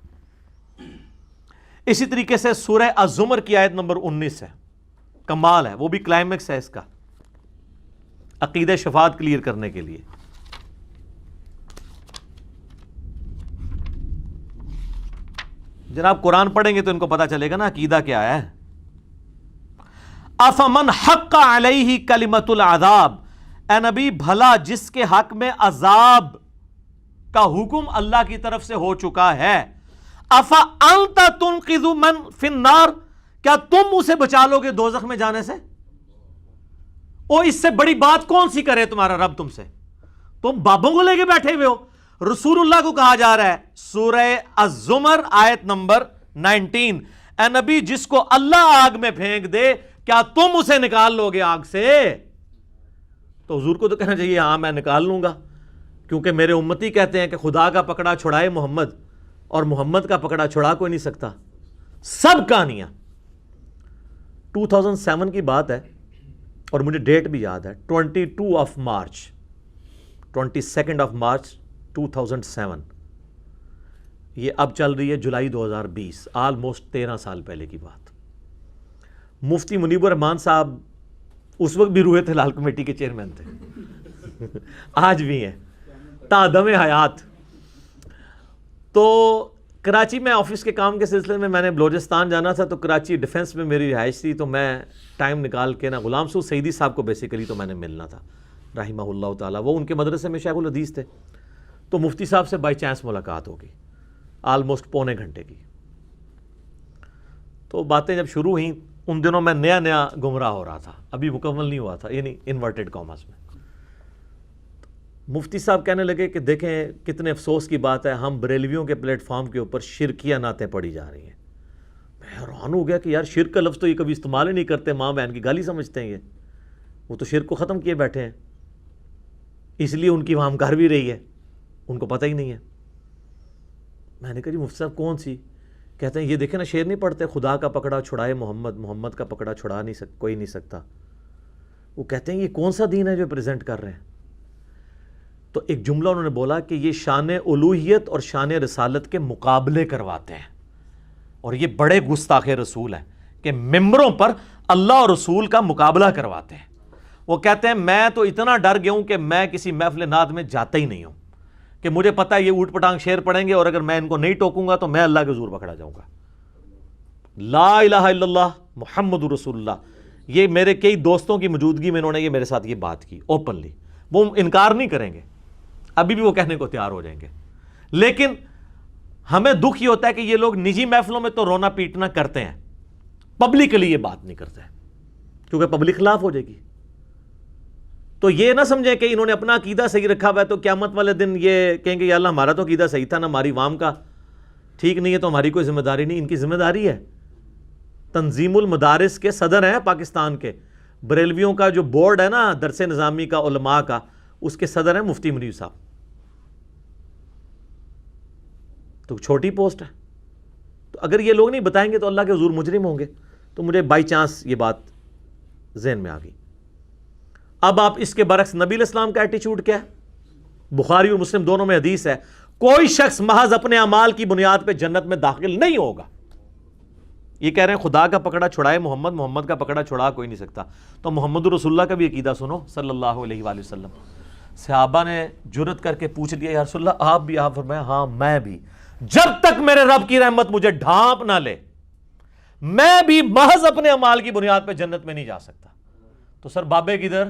اسی طریقے سے سورہ الزمر کی آیت نمبر 19 ہے، کمال ہے، وہ بھی کلائمیکس ہے اس کا، عقیدہ شفاعت کلیئر کرنے کے لیے۔ جناب قرآن پڑھیں گے تو ان کو پتا چلے گا نا عقیدہ کیا ہے۔ افمن حق علیہ کلمۃ العذاب، اے نبی بھلا جس کے حق میں عذاب کا حکم اللہ کی طرف سے ہو چکا ہے، افانت تنقذ من فی النار، کیا تم اسے بچا لو گے دوزخ میں جانے سے؟ او اس سے بڑی بات کون سی کرے تمہارا رب تم سے؟ تم بابوں کو لے کے بیٹھے ہوئے ہو۔ رسول اللہ کو کہا جا رہا ہے سورہ الزمر آیت نمبر 19، اے نبی جس کو اللہ آگ میں پھینک دے کیا تم اسے نکال لو گے آگ سے؟ تو حضور کو تو کہنا چاہیے ہاں میں نکال لوں گا، کیونکہ میرے امتی کہتے ہیں کہ خدا کا پکڑا چھڑائے محمد، اور محمد کا پکڑا چھڑا کوئی نہیں سکتا۔ سب کہانیاں 2007 کی بات ہے اور مجھے ڈیٹ بھی یاد ہے، 22 مارچ 2007. یہ اب چل رہی ہے جولائی 2020، آلموسٹ 13 سال پہلے کی بات. مفتی منیب الرحمان صاحب اس وقت بھی روحیت ہلال کمیٹی کے چیئرمین تھے، آج بھی ہیں تادم حیات. تو کراچی میں آفس کے کام کے سلسلے میں نے بلوچستان جانا تھا، تو کراچی ڈیفنس میں میری رہائش تھی، تو میں ٹائم نکال کے نا غلام سعود سعیدی صاحب کو بیسیکلی تو میں نے ملنا تھا رحمہ اللہ تعالیٰ. وہ ان کے مدرسے میں شیخ الحدیث تھے. تو مفتی صاحب سے بائی چانس ملاقات ہوگی آلموسٹ پونے گھنٹے کی. تو باتیں جب شروع ہوئیں، ان دنوں میں نیا گمراہ ہو رہا تھا، ابھی مکمل نہیں ہوا تھا، یعنی انورٹڈ کاماز میں. مفتی صاحب کہنے لگے کہ دیکھیں کتنے افسوس کی بات ہے، ہم بریلویوں کے پلیٹ فارم کے اوپر شرکیہ نعتیں پڑھی جا رہی ہیں. میں حیران ہو گیا کہ یار شرک کا لفظ تو یہ کبھی استعمال ہی نہیں کرتے، ماں بہن کی گالی سمجھتے ہیں، وہ تو شرک کو ختم کیے بیٹھے ہیں، اس لیے ان کی وہاں کر بھی رہی ہے، ان کو پتہ ہی نہیں ہے. میں نے کہا جی مفتی صاحب کون سی؟ کہتے ہیں یہ دیکھیں نا شعر نہیں پڑھتے، خدا کا پکڑا چھڑائے محمد، محمد کا پکڑا چھڑا نہیں کوئی نہیں سکتا. وہ کہتے ہیں یہ کون سا دین ہے جو پریزنٹ کر رہے ہیں؟ تو ایک جملہ انہوں نے بولا کہ یہ شان الوہیت اور شان رسالت کے مقابلے کرواتے ہیں، اور یہ بڑے گستاخ رسول ہیں کہ ممبروں پر اللہ اور رسول کا مقابلہ کرواتے ہیں. وہ کہتے ہیں میں تو اتنا ڈر گیا ہوں کہ میں کسی محفل نعت میں جاتا ہی نہیں ہوں، کہ مجھے پتہ ہے یہ اوٹ پٹانگ شعر پڑھیں گے اور اگر میں ان کو نہیں ٹوکوں گا تو میں اللہ کے حضور پکڑا جاؤں گا. لا الہ الا اللہ محمد رسول اللہ. یہ میرے کئی دوستوں کی موجودگی میں انہوں نے یہ میرے ساتھ یہ بات کی اوپنلی، وہ انکار نہیں کریں گے، ابھی بھی وہ کہنے کو تیار ہو جائیں گے. لیکن ہمیں دکھ یہ ہوتا ہے کہ یہ لوگ نجی محفلوں میں تو رونا پیٹنا کرتے ہیں، پبلکلی یہ بات نہیں کرتے کیونکہ پبلک خلاف ہو جائے گی. تو یہ نہ سمجھیں کہ انہوں نے اپنا عقیدہ صحیح رکھا ہوا ہے تو قیامت والے دن یہ کہیں گے یا اللہ ہمارا تو عقیدہ صحیح تھا نا، ہماری عوام کا ٹھیک نہیں ہے تو ہماری کوئی ذمہ داری نہیں. ان کی ذمہ داری ہے. تنظیم المدارس کے صدر ہیں پاکستان کے، بریلویوں کا جو بورڈ ہے نا درس نظامی کا علماء کا، اس کے صدر ہیں مفتی منیب صاحب. تو چھوٹی پوسٹ ہے. تو اگر یہ لوگ نہیں بتائیں گے تو اللہ کے حضور مجرم ہوں گے. تو مجھے بائی چانس یہ بات ذہن میں آ گئی. اب آپ اس کے برعکس نبی علیہ السلام کا ایٹیچیوڈ کیا ہے؟ بخاری اور مسلم دونوں میں حدیث ہے کوئی شخص محض اپنے اعمال کی بنیاد پہ جنت میں داخل نہیں ہوگا. یہ کہہ رہے ہیں خدا کا پکڑا چھڑائے محمد، محمد کا پکڑا چھڑا کوئی نہیں سکتا. تو محمد رسول اللہ کا بھی عقیدہ سنو صلی اللہ علیہ وآلہ وسلم. صحابہ نے جرت کر کے پوچھ لیا یا رسول اللہ آپ بھی؟ آپ فرمایا ہاں میں بھی، جب تک میرے رب کی رحمت مجھے ڈھانپ نہ لے میں بھی محض اپنے اعمال کی بنیاد پہ جنت میں نہیں جا سکتا. تو سر بابے کدھر؟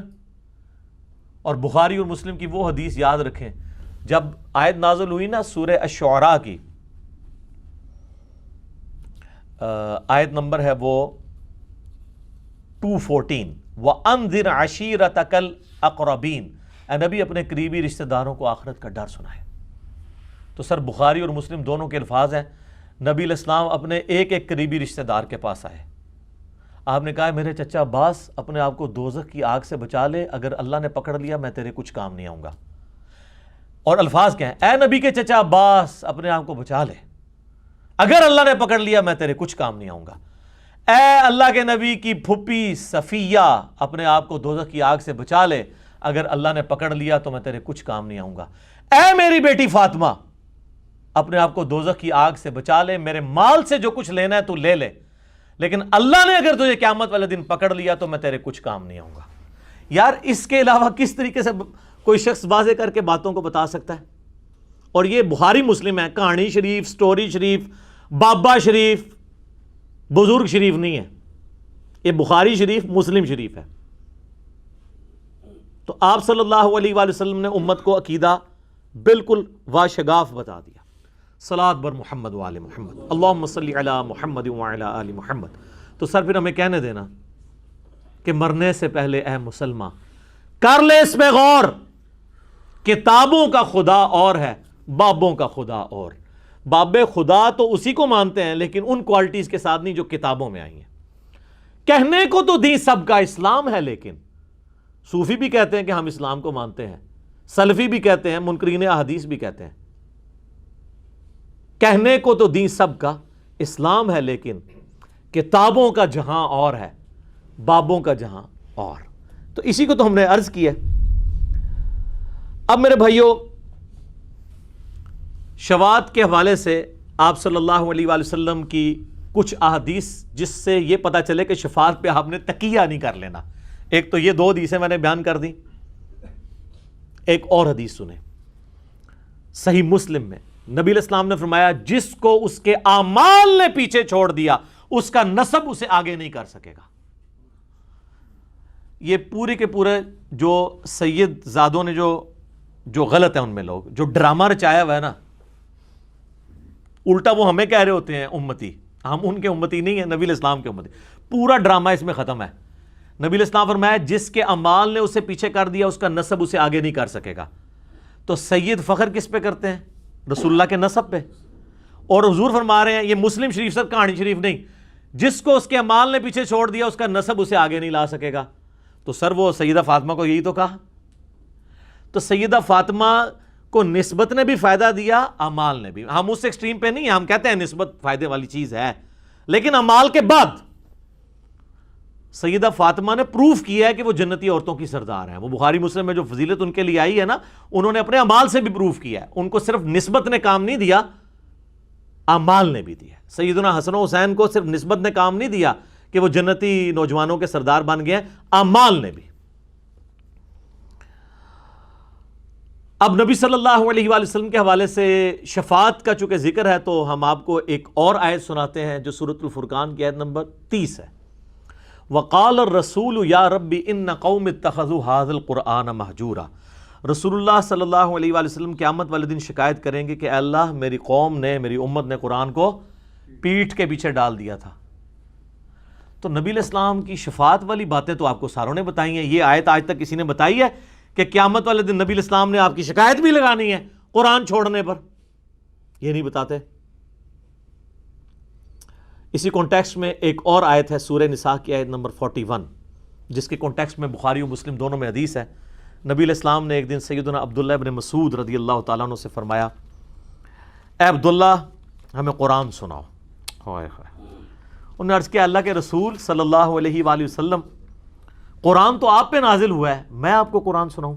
اور بخاری اور مسلم کی وہ حدیث یاد رکھیں جب آیت نازل ہوئی نا سورہ الشعراء کی، آیت نمبر ہے وہ 214، وَأَنذِرْ عَشِيرَتَكَ الْأَقْرَبِينَ. اے نبی اپنے قریبی رشتہ داروں کو آخرت کا ڈر سنائے. تو سر بخاری اور مسلم دونوں کے الفاظ ہیں. نبی علیہ السلام اپنے ایک ایک قریبی رشتہ دار کے پاس آئے. آپ نے کہا میرے چچا عباس اپنے آپ کو دوزخ کی آگ سے بچا لے، اگر اللہ نے پکڑ لیا میں تیرے کچھ کام نہیں آؤں گا. اور الفاظ کیا ہیں؟ اے نبی کے چچا عباس اپنے آپ کو بچا لے، اگر اللہ نے پکڑ لیا میں تیرے کچھ کام نہیں آؤں گا. اے اللہ کے نبی کی پھپھی صفیہ اپنے آپ کو دوزخ کی آگ سے بچا لے، اگر اللہ نے پکڑ لیا تو میں تیرے کچھ کام نہیں آؤں گا. اے میری بیٹی فاطمہ اپنے آپ کو دوزخ کی آگ سے بچا لے، میرے مال سے جو کچھ لینا ہے تو لے لے، لیکن اللہ نے اگر تجھے قیامت والے دن پکڑ لیا تو میں تیرے کچھ کام نہیں آؤں گا. یار اس کے علاوہ کس طریقے سے کوئی شخص واضح کر کے باتوں کو بتا سکتا ہے؟ اور یہ بخاری مسلم ہے، کہانی شریف، سٹوری شریف، بابا شریف، بزرگ شریف نہیں ہے. یہ بخاری شریف مسلم شریف ہے. تو آپ صلی اللہ علیہ وآلہ وسلم نے امت کو عقیدہ بالکل واشگاف بتا دیا. صلاۃ بر محمد وآل محمد، اللہم صلی علی محمد وعلی آل محمد. تو سر پھر ہمیں کہنے دینا کہ مرنے سے پہلے اے مسلمان کر لے اس میں غور، کتابوں کا خدا اور ہے، بابوں کا خدا اور. بابے خدا تو اسی کو مانتے ہیں لیکن ان کوالٹیز کے ساتھ نہیں جو کتابوں میں آئی ہیں. کہنے کو تو دین سب کا اسلام ہے، لیکن صوفی بھی کہتے ہیں کہ ہم اسلام کو مانتے ہیں، سلفی بھی کہتے ہیں، منکرین احادیث بھی کہتے ہیں. کہنے کو تو دین سب کا اسلام ہے لیکن کتابوں کا جہاں اور ہے. بابوں کا جہاں اور. تو اسی کو تو ہم نے عرض کیا. اب میرے بھائیوں، شفاعت کے حوالے سے آپ صلی اللہ علیہ وآلہ وسلم کی کچھ احادیث جس سے یہ پتہ چلے کہ شفاعت پہ آپ نے تکیہ نہیں کر لینا. ایک تو یہ 2 حدیثیں میں نے بیان کر دی. ایک اور حدیث سنیں، صحیح مسلم میں نبی علیہ السلام نے فرمایا جس کو اس کے اعمال نے پیچھے چھوڑ دیا اس کا نسب اسے آگے نہیں کر سکے گا. یہ پورے کے پورے جو سید زادوں نے جو غلط ہے ان میں لوگ جو ڈرامہ رچایا ہوا ہے نا، الٹا وہ ہمیں کہہ رہے ہوتے ہیں امتی، ہم ان کے امتی نہیں ہیں، نبی علیہ السلام کے امتی. پورا ڈرامہ اس میں ختم ہے. نبی علیہ السلام فرمایا جس کے اعمال نے اسے پیچھے کر دیا اس کا نسب اسے آگے نہیں کر سکے گا. تو سید فخر کس پہ کرتے ہیں؟ رسول اللہ کے نسب پہ. اور حضور فرما رہے ہیں، یہ مسلم شریف سے کہانی شریف نہیں، جس کو اس کے اعمال نے پیچھے چھوڑ دیا اس کا نسب اسے آگے نہیں لا سکے گا. تو سر وہ سیدہ فاطمہ کو یہی تو کہا. تو سیدہ فاطمہ کو نسبت نے بھی فائدہ دیا، اعمال نے بھی. ہم اس ایکسٹریم پہ نہیں ہیں، ہم کہتے ہیں نسبت فائدے والی چیز ہے، لیکن اعمال کے بعد سیدہ فاطمہ نے پروف کیا ہے کہ وہ جنتی عورتوں کی سردار ہیں. وہ بخاری مسلم میں جو فضیلت ان کے لیے آئی ہے نا، انہوں نے اپنے اعمال سے بھی پروف کیا ہے. ان کو صرف نسبت نے کام نہیں دیا، اعمال نے بھی دیا. سیدنا حسن و حسین کو صرف نسبت نے کام نہیں دیا کہ وہ جنتی نوجوانوں کے سردار بن گئے ہیں، اعمال نے بھی. اب نبی صلی اللہ علیہ وآلہ وسلم کے حوالے سے شفاعت کا چونکہ ذکر ہے تو ہم آپ کو ایک اور آیت سناتے ہیں جو سورۃ الفرقان کی آیت نمبر 30 ہے. وقال الرسول یا رب ان قوم اتخذوا هذا القرآن مہجورا. رسول اللہ صلی اللہ علیہ وآلہ وسلم قیامت والے دن شکایت کریں گے کہ اے اللہ میری قوم نے، میری امت نے قرآن کو پیٹھ کے پیچھے ڈال دیا تھا. تو نبی علیہ السلام کی شفاعت والی باتیں تو آپ کو ساروں نے بتائی ہیں. یہ آیت آج تک کسی نے بتائی ہے کہ قیامت والے دن نبی علیہ السلام نے آپ کی شکایت بھی لگانی ہے قرآن چھوڑنے پر؟ یہ نہیں بتاتے. اسی کانٹیکسٹ میں ایک اور آیت ہے سورہ نساء کی آیت نمبر 41، جس کے کانٹیکسٹ میں بخاری و مسلم دونوں میں حدیث ہے. نبی علیہ السلام نے ایک دن سیدنا عبداللہ ابن مسعود رضی اللہ تعالیٰ عنہ سے فرمایا، اے عبداللہ ہمیں قرآن سناؤ. ہائے ہائے. انہوں نے عرض کیا اللہ کے رسول صلی اللہ علیہ وآلہ وسلم قرآن تو آپ پہ نازل ہوا ہے، میں آپ کو قرآن سناؤں؟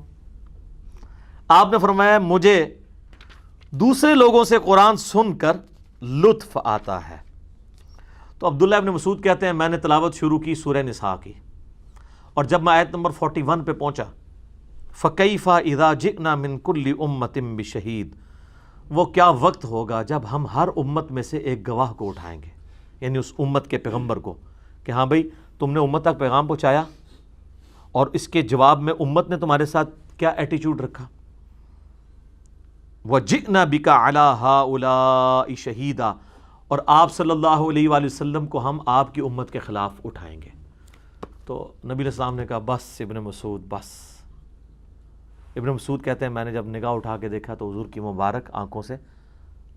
آپ نے فرمایا مجھے دوسرے لوگوں سے قرآن سن کر لطف آتا ہے. تو عبداللہ ابن مسعود کہتے ہیں میں نے تلاوت شروع کی سورہ نساء کی، اور جب میں آیت نمبر 41 پہ پہنچا فَكَيْفَ إِذَا جِئْنَا مِن كُلِّ أُمَّةٍ بِشَهِيدٍ، وہ کیا وقت ہوگا جب ہم ہر امت میں سے ایک گواہ کو اٹھائیں گے، یعنی اس امت کے پیغمبر کو، کہ ہاں بھئی تم نے امت تک پیغام پہنچایا اور اس کے جواب میں امت نے تمہارے ساتھ کیا ایٹیچیوڈ رکھا. وَجِئْنَا بِكَ عَلَىٰ هَٰؤُلَاءِ شَهِيدًا، اور آپ صلی اللہ علیہ وآلہ وسلم کو ہم آپ کی امت کے خلاف اٹھائیں گے. تو نبی علیہ السلام نے کہا بس ابن مسعود بس. ابن مسعود کہتے ہیں میں نے جب نگاہ اٹھا کے دیکھا تو حضور کی مبارک آنکھوں سے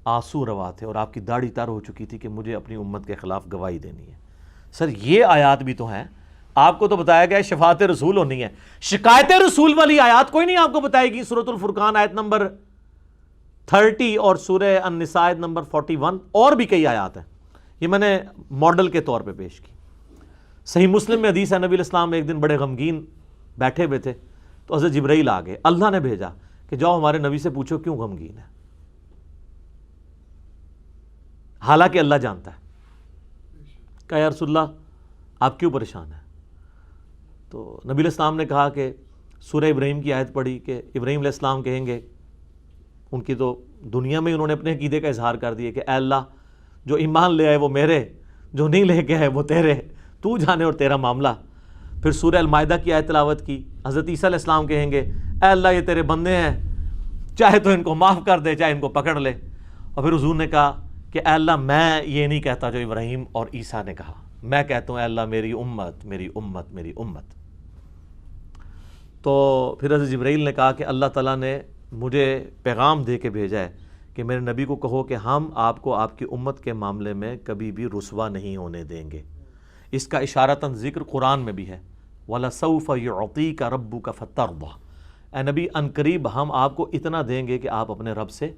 آنسو روا تھے اور آپ کی داڑھی تر ہو چکی تھی کہ مجھے اپنی امت کے خلاف گواہی دینی ہے. سر یہ آیات بھی تو ہیں، آپ کو تو بتایا گیا ہے شفاعت رسول ہونی ہے، شکایت رسول والی آیات کوئی نہیں آپ کو بتائے گی. سورۃ الفرقان آیت نمبر 30 اور سورہ النساء آیت نمبر 41 اور بھی کئی آیات ہیں. یہ میں نے ماڈل کے طور پہ پیش کی. صحیح مسلم میں حدیث ہے نبی علیہ السلام ایک دن بڑے غمگین بیٹھے ہوئے تھے تو حضرت جبرائیل آ گئے. اللہ نے بھیجا کہ جاؤ ہمارے نبی سے پوچھو کیوں غمگین ہے، حالانکہ اللہ جانتا ہے. کہا یا رسول اللہ آپ کیوں پریشان ہیں؟ تو نبی علیہ السلام نے کہا کہ سورہ ابراہیم کی آیت پڑھی کہ ابراہیم علیہ السلام کہیں گے، ان کی تو دنیا میں انہوں نے اپنے عقیدے کا اظہار کر دیا کہ اے اللہ جو ایمان لے آئے وہ میرے، جو نہیں لے کے آئے وہ تیرے، تو جانے اور تیرا معاملہ. پھر سورہ المائدہ کی آیت تلاوت کی. حضرت عیسیٰ علیہ السلام کہیں گے اے اللہ یہ تیرے بندے ہیں، چاہے تو ان کو معاف کر دے چاہے ان کو پکڑ لے. اور پھر حضور نے کہا کہ اے اللہ میں یہ نہیں کہتا جو ابراہیم اور عیسیٰ نے کہا، میں کہتا ہوں اے اللہ میری امت میری امت میری امت. تو پھر حضرت جبرائیل نے کہا کہ اللہ تعالیٰ نے مجھے پیغام دے کے بھیجا ہے کہ میرے نبی کو کہو کہ ہم آپ کو آپ کی امت کے معاملے میں کبھی بھی رسوا نہیں ہونے دیں گے. اس کا اشارتاً ذکر قرآن میں بھی ہے وَلَسَوْفَ يُعْطِيكَ رَبُّكَ فَتَرْضَىٰ. اے نبی عنقریب ہم آپ کو اتنا دیں گے کہ آپ اپنے رب سے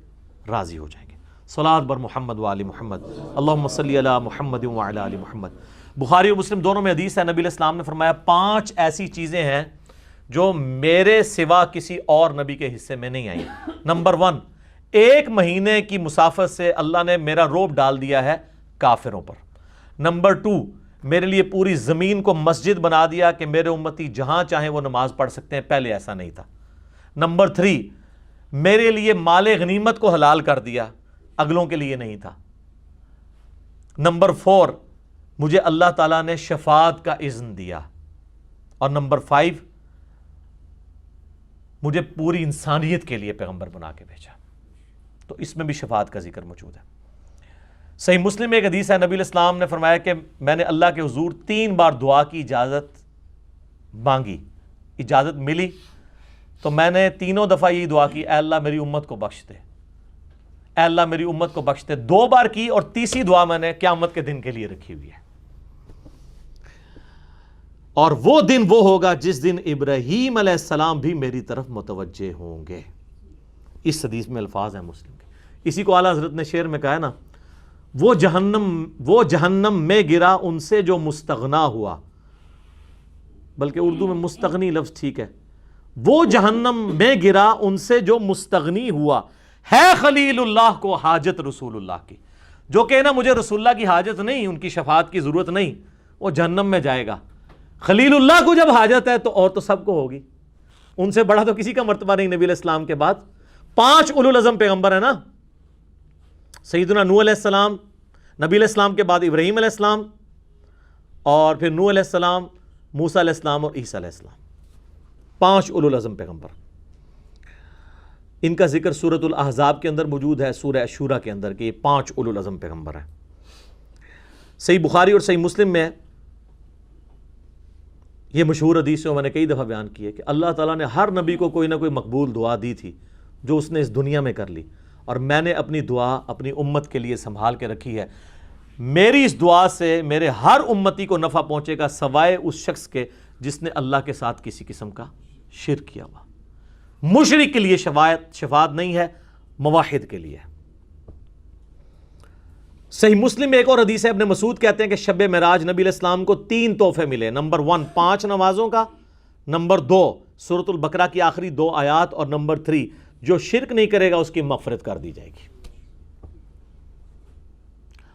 راضی ہو جائیں گے. صلاۃ بر محمد وآل محمد، اللہم صلی علی محمد وعلی آل محمد. بخاری اور مسلم دونوں میں حدیث ہے، نبی علیہ السلام نے فرمایا 5 ایسی چیزیں ہیں جو میرے سوا کسی اور نبی کے حصے میں نہیں آئی۔ نمبر 1، 1 مہینے کی مسافت سے اللہ نے میرا روب ڈال دیا ہے کافروں پر۔ نمبر 2، میرے لیے پوری زمین کو مسجد بنا دیا کہ میرے امتی جہاں چاہیں وہ نماز پڑھ سکتے ہیں، پہلے ایسا نہیں تھا۔ نمبر 3، میرے لیے مال غنیمت کو حلال کر دیا، اگلوں کے لیے نہیں تھا۔ نمبر 4، مجھے اللہ تعالیٰ نے شفاعت کا اذن دیا۔ اور نمبر 5، مجھے پوری انسانیت کے لیے پیغمبر بنا کے بھیجا۔ تو اس میں بھی شفاعت کا ذکر موجود ہے۔ صحیح مسلم میں ایک حدیث ہے، نبی علیہ السلام نے فرمایا کہ میں نے اللہ کے حضور 3 بار دعا کی اجازت مانگی، اجازت ملی تو میں نے تینوں دفعہ یہی دعا کی، اے اللہ میری امت کو بخش دے، اے اللہ میری امت کو بخش دے۔ 2 بار کی اور تیسری دعا میں نے قیامت کے دن کے لیے رکھی ہوئی ہے۔ اور وہ دن وہ ہوگا جس دن ابراہیم علیہ السلام بھی میری طرف متوجہ ہوں گے۔ اس حدیث میں الفاظ ہیں مسلم کے، اسی کو اعلیٰ حضرت نے شعر میں کہا ہے نا، وہ جہنم میں گرا ان سے جو مستغنا ہوا، بلکہ اردو میں مستغنی لفظ ٹھیک ہے، وہ جہنم میں گرا ان سے جو مستغنی ہوا، ہے خلیل اللہ کو حاجت رسول اللہ کی۔ جو کہنا مجھے رسول اللہ کی حاجت نہیں، ان کی شفاعت کی ضرورت نہیں، وہ جہنم میں جائے گا۔ خلیل اللہ کو جب حاجت ہے تو اور تو سب کو ہوگی، ان سے بڑا تو کسی کا مرتبہ نہیں نبی علیہ السلام کے بعد۔ 5 اولو العزم پیغمبر ہے نا، سیدنا نوح علیہ السلام، نبی علیہ السلام کے بعد ابراہیم علیہ السلام، اور پھر نوح علیہ السلام، موسیٰ علیہ السلام اور عیسیٰ علیہ السلام، 5 اولو العزم پیغمبر۔ ان کا ذکر سورۃ الاحزاب کے اندر موجود ہے، سورہ شورا کے اندر، کہ یہ 5 اولو العزم پیغمبر ہیں۔ صحیح بخاری اور صحیح مسلم میں یہ مشہور حدیث جو میں نے کئی دفعہ بیان کی ہے کہ اللہ تعالیٰ نے ہر نبی کو کوئی نہ کوئی مقبول دعا دی تھی جو اس نے اس دنیا میں کر لی، اور میں نے اپنی دعا اپنی امت کے لیے سنبھال کے رکھی ہے۔ میری اس دعا سے میرے ہر امتی کو نفع پہنچے گا سوائے اس شخص کے جس نے اللہ کے ساتھ کسی قسم کا شرک کیا ہوا۔ مشرک کے لیے شفاعت نہیں ہے، موحد کے لیے۔ صحیح مسلم میں ایک اور حدیث ہے، ابن مسعود کہتے ہیں کہ شب معراج نبی علیہ السلام کو 3 تحفے ملے۔ نمبر 1، 5 نمازوں کا، نمبر 2، سورۃ البقرہ کی آخری 2 آیات، اور نمبر 3، جو شرک نہیں کرے گا اس کی مغفرت کر دی جائے گی۔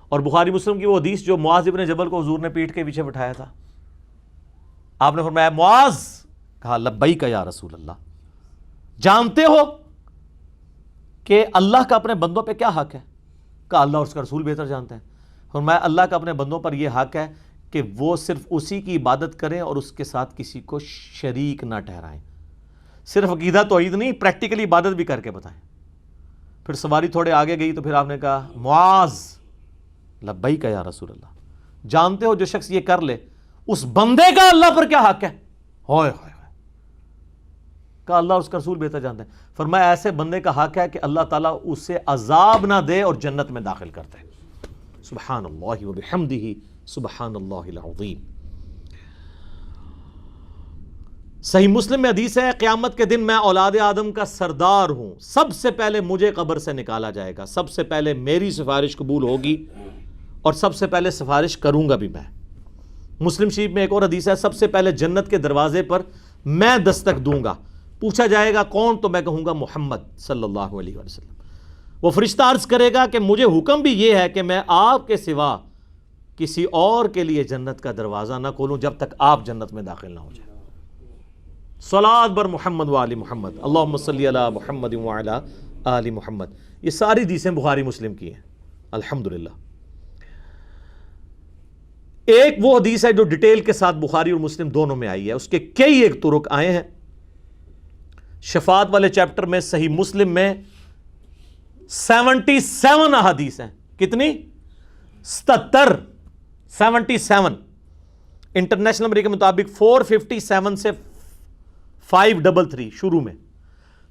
اور بخاری مسلم کی وہ حدیث جو معاذ ابن جبل کو حضور نے پیٹھ کے پیچھے بٹھایا تھا، آپ نے فرمایا معاذ، کہا لبیک یا رسول اللہ، جانتے ہو کہ اللہ کا اپنے بندوں پہ کیا حق ہے؟ کہا اللہ اور اس کا رسول بہتر جانتے ہیں۔ فرمایا اللہ کا اپنے بندوں پر یہ حق ہے کہ وہ صرف اسی کی عبادت کریں اور اس کے ساتھ کسی کو شریک نہ ٹھہرائیں۔ صرف عقیدہ توحید نہیں، پریکٹیکلی عبادت بھی کر کے بتائیں۔ پھر سواری تھوڑے آگے گئی تو پھر آپ نے کہا معاذ لبیک یا رسول اللہ، جانتے ہو جو شخص یہ کر لے اس بندے کا اللہ پر کیا حق ہے؟ ہوئے ہوئے کہا اللہ اور اس کا رسول بہتر جانتے ہیں۔ فرمایا ایسے بندے کا حق ہے کہ اللہ تعالیٰ اسے عذاب نہ دے اور جنت میں داخل کرتے ہیں۔ سبحان اللہ وبحمدہ سبحان اللہ العظیم۔ صحیح مسلم میں حدیث ہے، قیامت کے دن میں اولاد آدم کا سردار ہوں، سب سے پہلے مجھے قبر سے نکالا جائے گا، سب سے پہلے میری سفارش قبول ہوگی اور سب سے پہلے سفارش کروں گا بھی میں۔ مسلم شریف میں ایک اور حدیث ہے، سب سے پہلے جنت کے دروازے پر میں دستک دوں گا، پوچھا جائے گا کون، تو میں کہوں گا محمد صلی اللہ علیہ وسلم۔ وہ فرشتہ عرض کرے گا کہ مجھے حکم بھی یہ ہے کہ میں آپ کے سوا کسی اور کے لیے جنت کا دروازہ نہ کھولوں جب تک آپ جنت میں داخل نہ ہو جائے۔ صلاۃ بر محمد و آل محمد، اللہم صلی علی محمد و علی آل محمد۔ یہ ساری حدیثیں بخاری مسلم کی ہیں الحمدللہ۔ ایک وہ حدیث ہے جو ڈیٹیل کے ساتھ بخاری اور مسلم دونوں میں آئی ہے، اس کے کئی ایک طرق آئے ہیں۔ شفاعت والے چیپٹر میں صحیح مسلم میں 77 احادیث ہیں۔ کتنی؟ 77 انٹرنیشنل نمبر کے مطابق 457 سے 533 شروع میں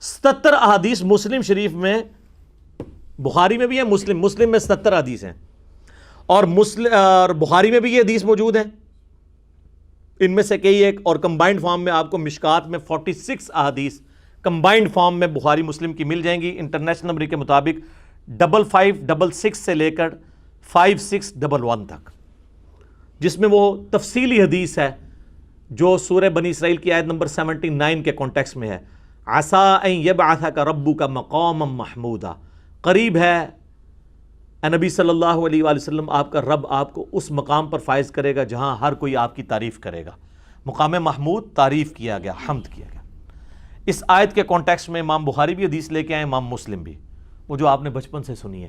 77 احادیث مسلم شریف میں، بخاری میں بھی ہے، مسلم میں 77 حدیث ہیں، اور بخاری میں بھی یہ حدیث موجود ہیں، ان میں سے کئی ایک، اور کمبائنڈ فارم میں آپ کو مشکات میں 46 احادیث کمبائنڈ فارم میں بخاری مسلم کی مل جائیں گی انٹرنیشنل نمبر کے مطابق 5566 سے لے کر 5611 تک۔ جس میں وہ تفصیلی حدیث ہے جو سورہ بنی اسرائیل کی آیت نمبر 79 کے کانٹیکس میں ہے، عَسَىٰ أَن يَبْعَثَكَ رَبُّكَ مَقَامًا مَحْمُودًا، قریب ہے اے نبی صلی اللہ علیہ وآلہ وسلم آپ کا رب آپ کو اس مقام پر فائز کرے گا جہاں ہر کوئی آپ کی تعریف کرے گا۔ مقام محمود تعریف کیا گیا، حمد کیا گیا۔ اس آیت کے کانٹیکسٹ میں امام بخاری بھی حدیث لے کے آئے، امام مسلم بھی، وہ جو آپ نے بچپن سے سنی ہے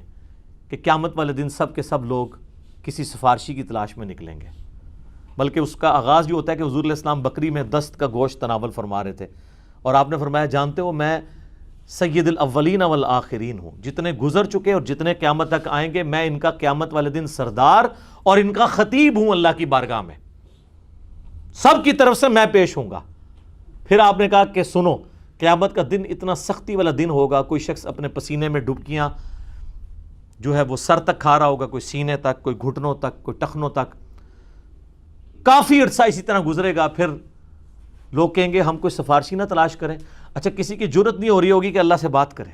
کہ قیامت والے دن سب کے سب لوگ کسی سفارشی کی تلاش میں نکلیں گے، بلکہ اس کا آغاز بھی ہوتا ہے کہ حضور علیہ السلام بکری میں دست کا گوشت تناول فرما رہے تھے، اور آپ نے فرمایا جانتے ہو میں سید الاولین والآخرین ہوں، جتنے گزر چکے اور جتنے قیامت تک آئیں گے میں ان کا قیامت والے دن سردار اور ان کا خطیب ہوں اللہ کی بارگاہ میں، سب کی طرف سے میں پیش ہوں گا۔ پھر آپ نے کہا کہ سنو قیامت کا دن اتنا سختی والا دن ہوگا، کوئی شخص اپنے پسینے میں ڈبکیاں جو ہے وہ سر تک کھا رہا ہوگا، کوئی سینے تک، کوئی گھٹنوں تک، کوئی ٹخنوں تک، کافی عرصہ اسی طرح گزرے گا۔ پھر لوگ کہیں گے ہم کوئی سفارشی نہ تلاش کریں۔ اچھا کسی کی جرت نہیں ہو رہی ہوگی کہ اللہ سے بات کرے،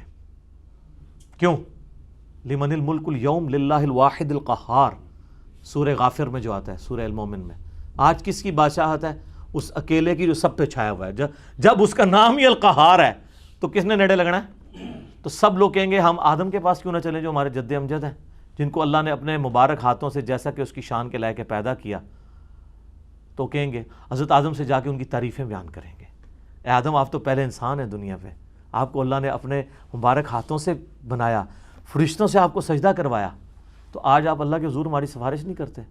کیوں؟ لمن الملک اليوم للہ الواحد القہار، سورہ غافر میں جو آتا ہے، سورہ المومن میں، آج کس کی بادشاہت ہے؟ اس اکیلے کی جو سب پہ چھایا ہوا ہے۔ جب اس کا نام ہی القہار ہے تو کس نے نیڑے لگنا ہے؟ تو سب لوگ کہیں گے ہم آدم کے پاس کیوں نہ چلیں جو ہمارے جد امجد ہیں، جن کو اللہ نے اپنے مبارک ہاتھوں سے جیسا کہ اس کی شان کے لائق پیدا کیا۔ تو کہیں گے حضرت آدم سے جا کے ان کی تعریفیں بیان کریں گے، اے آدم آپ تو پہلے انسان ہیں دنیا پہ، آپ کو اللہ نے اپنے مبارک ہاتھوں سے بنایا، فرشتوں سے آپ کو سجدہ کروایا، تو آج آپ اللہ کے حضور ہماری سفارش نہیں کرتے؟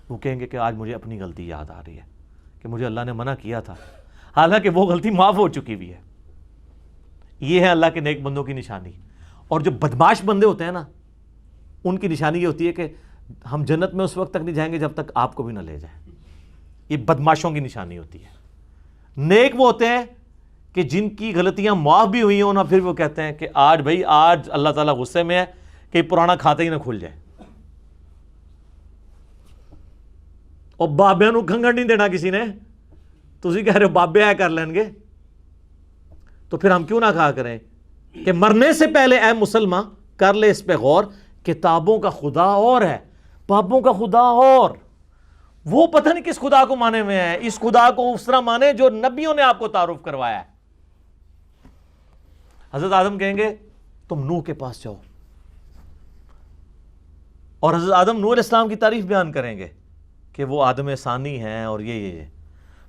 وہ کہیں گے کہ آج مجھے اپنی غلطی یاد آ رہی ہے کہ مجھے اللہ نے منع کیا تھا، حالانکہ وہ غلطی معاف ہو چکی بھی ہے۔ یہ ہے اللہ کے نیک بندوں کی نشانی۔ اور جو بدماش بندے ہوتے ہیں نا، ان کی نشانی یہ ہوتی ہے کہ ہم جنت میں اس وقت تک نہیں جائیں گے جب تک آپ کو بھی نہ لے جائیں۔ یہ بدماشوں کی نشانی ہوتی ہے۔ نیک وہ ہوتے ہیں کہ جن کی غلطیاں معاف بھی ہوئی ہوں نا، پھر وہ کہتے ہیں کہ آج اللہ تعالیٰ غصے میں ہے کہ پرانا کھاتے ہی نہ کھل جائے، اور بابے نو کھنگڑ نہیں دینا کسی نے، تسی کہہ رہے ہو بابے آئے کر لیں گے، تو پھر ہم کیوں نہ کہا کریں کہ مرنے سے پہلے اے مسلمان کر لے اس پہ غور، کتابوں کا خدا اور ہے، بابوں کا خدا اور، وہ پتہ نہیں کس خدا کو مانے میں ہے، اس خدا کو اس طرح مانے جو نبیوں نے آپ کو تعارف کروایا ہے۔ حضرت آدم کہیں گے تم نوح کے پاس جاؤ، اور حضرت آدم نوح علیہ السلام کی تعریف بیان کریں گے کہ وہ آدم ثانی ہیں، اور یہ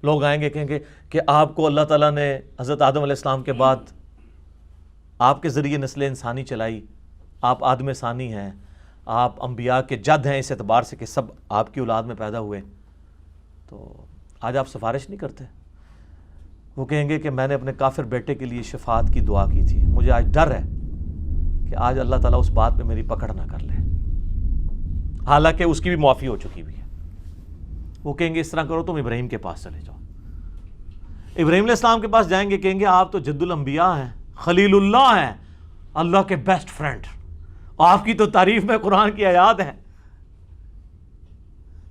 لوگ آئیں گے کہیں گے کہ آپ کو اللہ تعالیٰ نے حضرت آدم علیہ السلام کے بعد آپ کے ذریعے نسل انسانی چلائی، آپ آدم ثانی ہیں، آپ انبیاء کے جد ہیں اس اعتبار سے کہ سب آپ کی اولاد میں پیدا ہوئے، تو آج آپ سفارش نہیں کرتے؟ وہ کہیں گے کہ میں نے اپنے کافر بیٹے کے لیے شفاعت کی دعا کی تھی، مجھے آج ڈر ہے کہ آج اللہ تعالیٰ اس بات پہ میری پکڑ نہ کر لے، حالانکہ اس کی بھی معافی ہو چکی بھی ہے۔ وہ کہیں گے اس طرح کرو تم ابراہیم کے پاس چلے جاؤ، ابراہیم علیہ السلام کے پاس جائیں گے، کہیں گے آپ تو جد الانبیاء ہیں، خلیل اللہ ہیں، اللہ کے بیسٹ فرینڈ، آپ کی تو تعریف میں قرآن کی آیات ہیں۔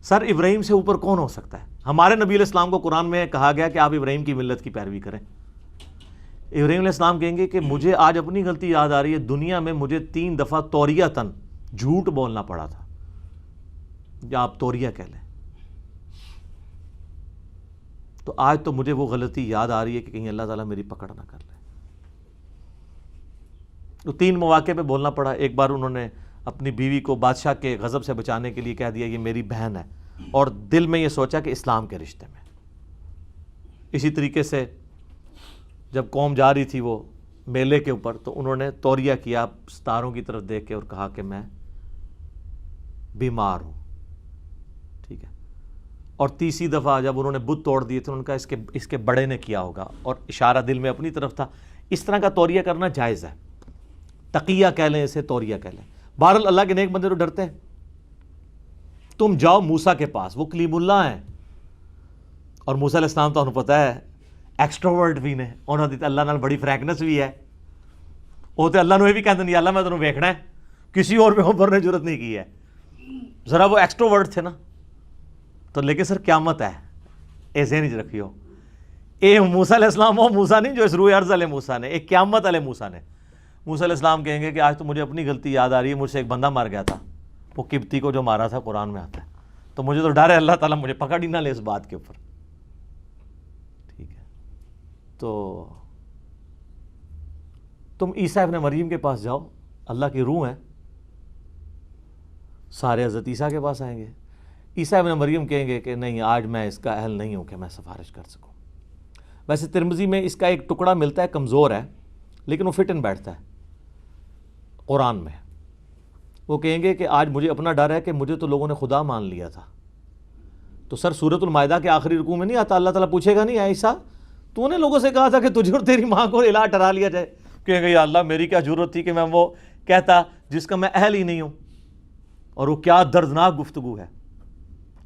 سر ابراہیم سے اوپر کون ہو سکتا ہے؟ ہمارے نبی علیہ السلام کو قرآن میں کہا گیا کہ آپ ابراہیم کی ملت کی پیروی کریں۔ ابراہیم علیہ السلام کہیں گے کہ مجھے آج اپنی غلطی یاد آ رہی ہے، دنیا میں مجھے 3 دفعہ توریتاً جھوٹ بولنا پڑا تھا، یا آپ توریہ کہہ لیں، تو آج تو مجھے وہ غلطی یاد آ رہی ہے کہ کہیں اللہ تعالیٰ میری پکڑ نہ کر لے۔ تو 3 مواقع پہ بولنا پڑا۔ ایک بار انہوں نے اپنی بیوی کو بادشاہ کے غضب سے بچانے کے لیے کہہ دیا یہ میری بہن ہے، اور دل میں یہ سوچا کہ اسلام کے رشتے میں۔ اسی طریقے سے جب قوم جا رہی تھی وہ میلے کے اوپر، تو انہوں نے توریہ کیا ستاروں کی طرف دیکھ کے اور کہا کہ میں بیمار ہوں، ٹھیک ہے۔ اور تیسری دفعہ جب انہوں نے بت توڑ دیے تھے، انہوں نے کہا اس کے بڑے نے کیا ہوگا، اور اشارہ دل میں اپنی طرف تھا۔ اس طرح کا توریہ کرنا جائز ہے، تقیہ کہہ لیں اسے، توریہ کہہ لیں۔ بہرحال اللہ کے نیک بندے تو ڈرتے ہیں۔ تم جاؤ موسیٰ کے پاس، وہ کلیم اللہ ہیں، اور موسیٰ علیہ السلام تو انہوں پتہ ہے ایکسٹروورٹ بھی نے، انہوں نے اللہ نال بڑی فریکنس بھی ہے، وہ تو اللہ نے یہ بھی کہتے نہیں اللہ میں تمہیں ویکھنا ہے، کسی اور پیغمبر نے ضرورت نہیں کی ہے، ذرا وہ ایکسٹروورٹ تھے نا۔ تو لیکن سر قیامت ہے، ایسے نہیں رکھیو، اے موسیٰ علیہ السلام وہ موسیٰ نہیں جو اس روح ارض علیہ موسیٰ نے، ایک قیامت علیہ موسیٰ نے۔ موسیٰ علیہ السلام کہیں گے کہ آج تو مجھے اپنی غلطی یاد آ رہی ہے، مجھ سے ایک بندہ مر گیا تھا، وہ قبطی کو جو مارا تھا، قرآن میں آتا ہے، تو مجھے تو ڈر ہے اللہ تعالیٰ مجھے پکڑ ہی نہ لے اس بات کے اوپر. ٹھیک ہے, تو تم عیسیٰ ابن مریم کے پاس جاؤ, اللہ کی روح ہے, سارے حضرت عیسیٰ کے پاس آئیں گے. عیسیٰ ابن مریم کہیں گے کہ نہیں, آج میں اس کا اہل نہیں ہوں کہ میں سفارش کر سکوں. ویسے ترمذی میں اس کا ایک ٹکڑا ملتا ہے, کمزور ہے لیکن وہ فٹ ان بیٹھتا ہے قرآن میں. وہ کہیں گے کہ آج مجھے اپنا ڈر ہے کہ مجھے تو لوگوں نے خدا مان لیا تھا. تو سر سورۃ المائدہ کے آخری رکوع میں نہیں آتا, اللہ تعالیٰ پوچھے گا نہیں اے عیسیٰ تو نے لوگوں سے کہا تھا کہ تجھے اور تیری ماں کو الہ ٹھہرا لیا جائے؟ کہیں گے یا اللہ میری کیا ضرورت تھی کہ میں وہ کہتا جس کا میں اہل ہی نہیں ہوں. اور وہ کیا دردناک گفتگو ہے,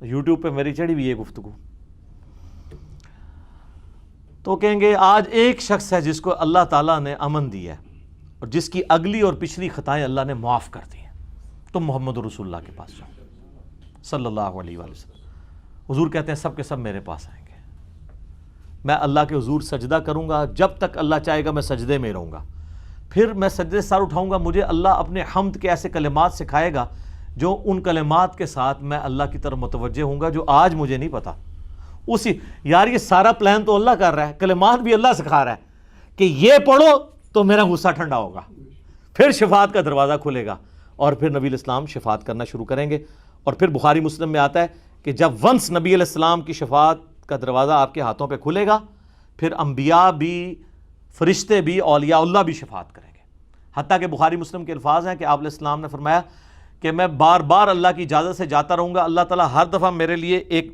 یوٹیوب پہ میری چڑھی ہوئی ہے گفتگو. تو کہیں گے آج ایک شخص ہے جس کو اللہ تعالیٰ نے امن دیا ہے اور جس کی اگلی اور پچھلی خطائیں اللہ نے معاف کر دی ہیں, تم محمد رسول اللہ کے پاس جاؤ صلی اللہ علیہ وآلہ وسلم. حضور کہتے ہیں سب کے سب میرے پاس آئیں گے, میں اللہ کے حضور سجدہ کروں گا, جب تک اللہ چاہے گا میں سجدے میں رہوں گا. پھر میں سجدے سر اٹھاؤں گا, مجھے اللہ اپنے حمد کے ایسے کلمات سکھائے گا جو ان کلمات کے ساتھ میں اللہ کی طرف متوجہ ہوں گا جو آج مجھے نہیں پتا. اسی یار یہ سارا پلان تو اللہ کر رہا ہے, کلمات بھی اللہ سکھا رہا ہے کہ یہ پڑھو تو میرا غصہ ٹھنڈا ہوگا, پھر شفاعت کا دروازہ کھلے گا اور پھر نبی علیہ السلام شفاعت کرنا شروع کریں گے. اور پھر بخاری مسلم میں آتا ہے کہ جب ونس نبی علیہ السلام کی شفاعت کا دروازہ آپ کے ہاتھوں پہ کھلے گا, پھر انبیاء بھی, فرشتے بھی, اولیاء اللہ بھی شفاعت کریں گے. حتیٰ کہ بخاری مسلم کے الفاظ ہیں کہ آپ علیہ السلام نے فرمایا کہ میں بار بار اللہ کی اجازت سے جاتا رہوں گا, اللہ تعالیٰ ہر دفعہ میرے لیے ایک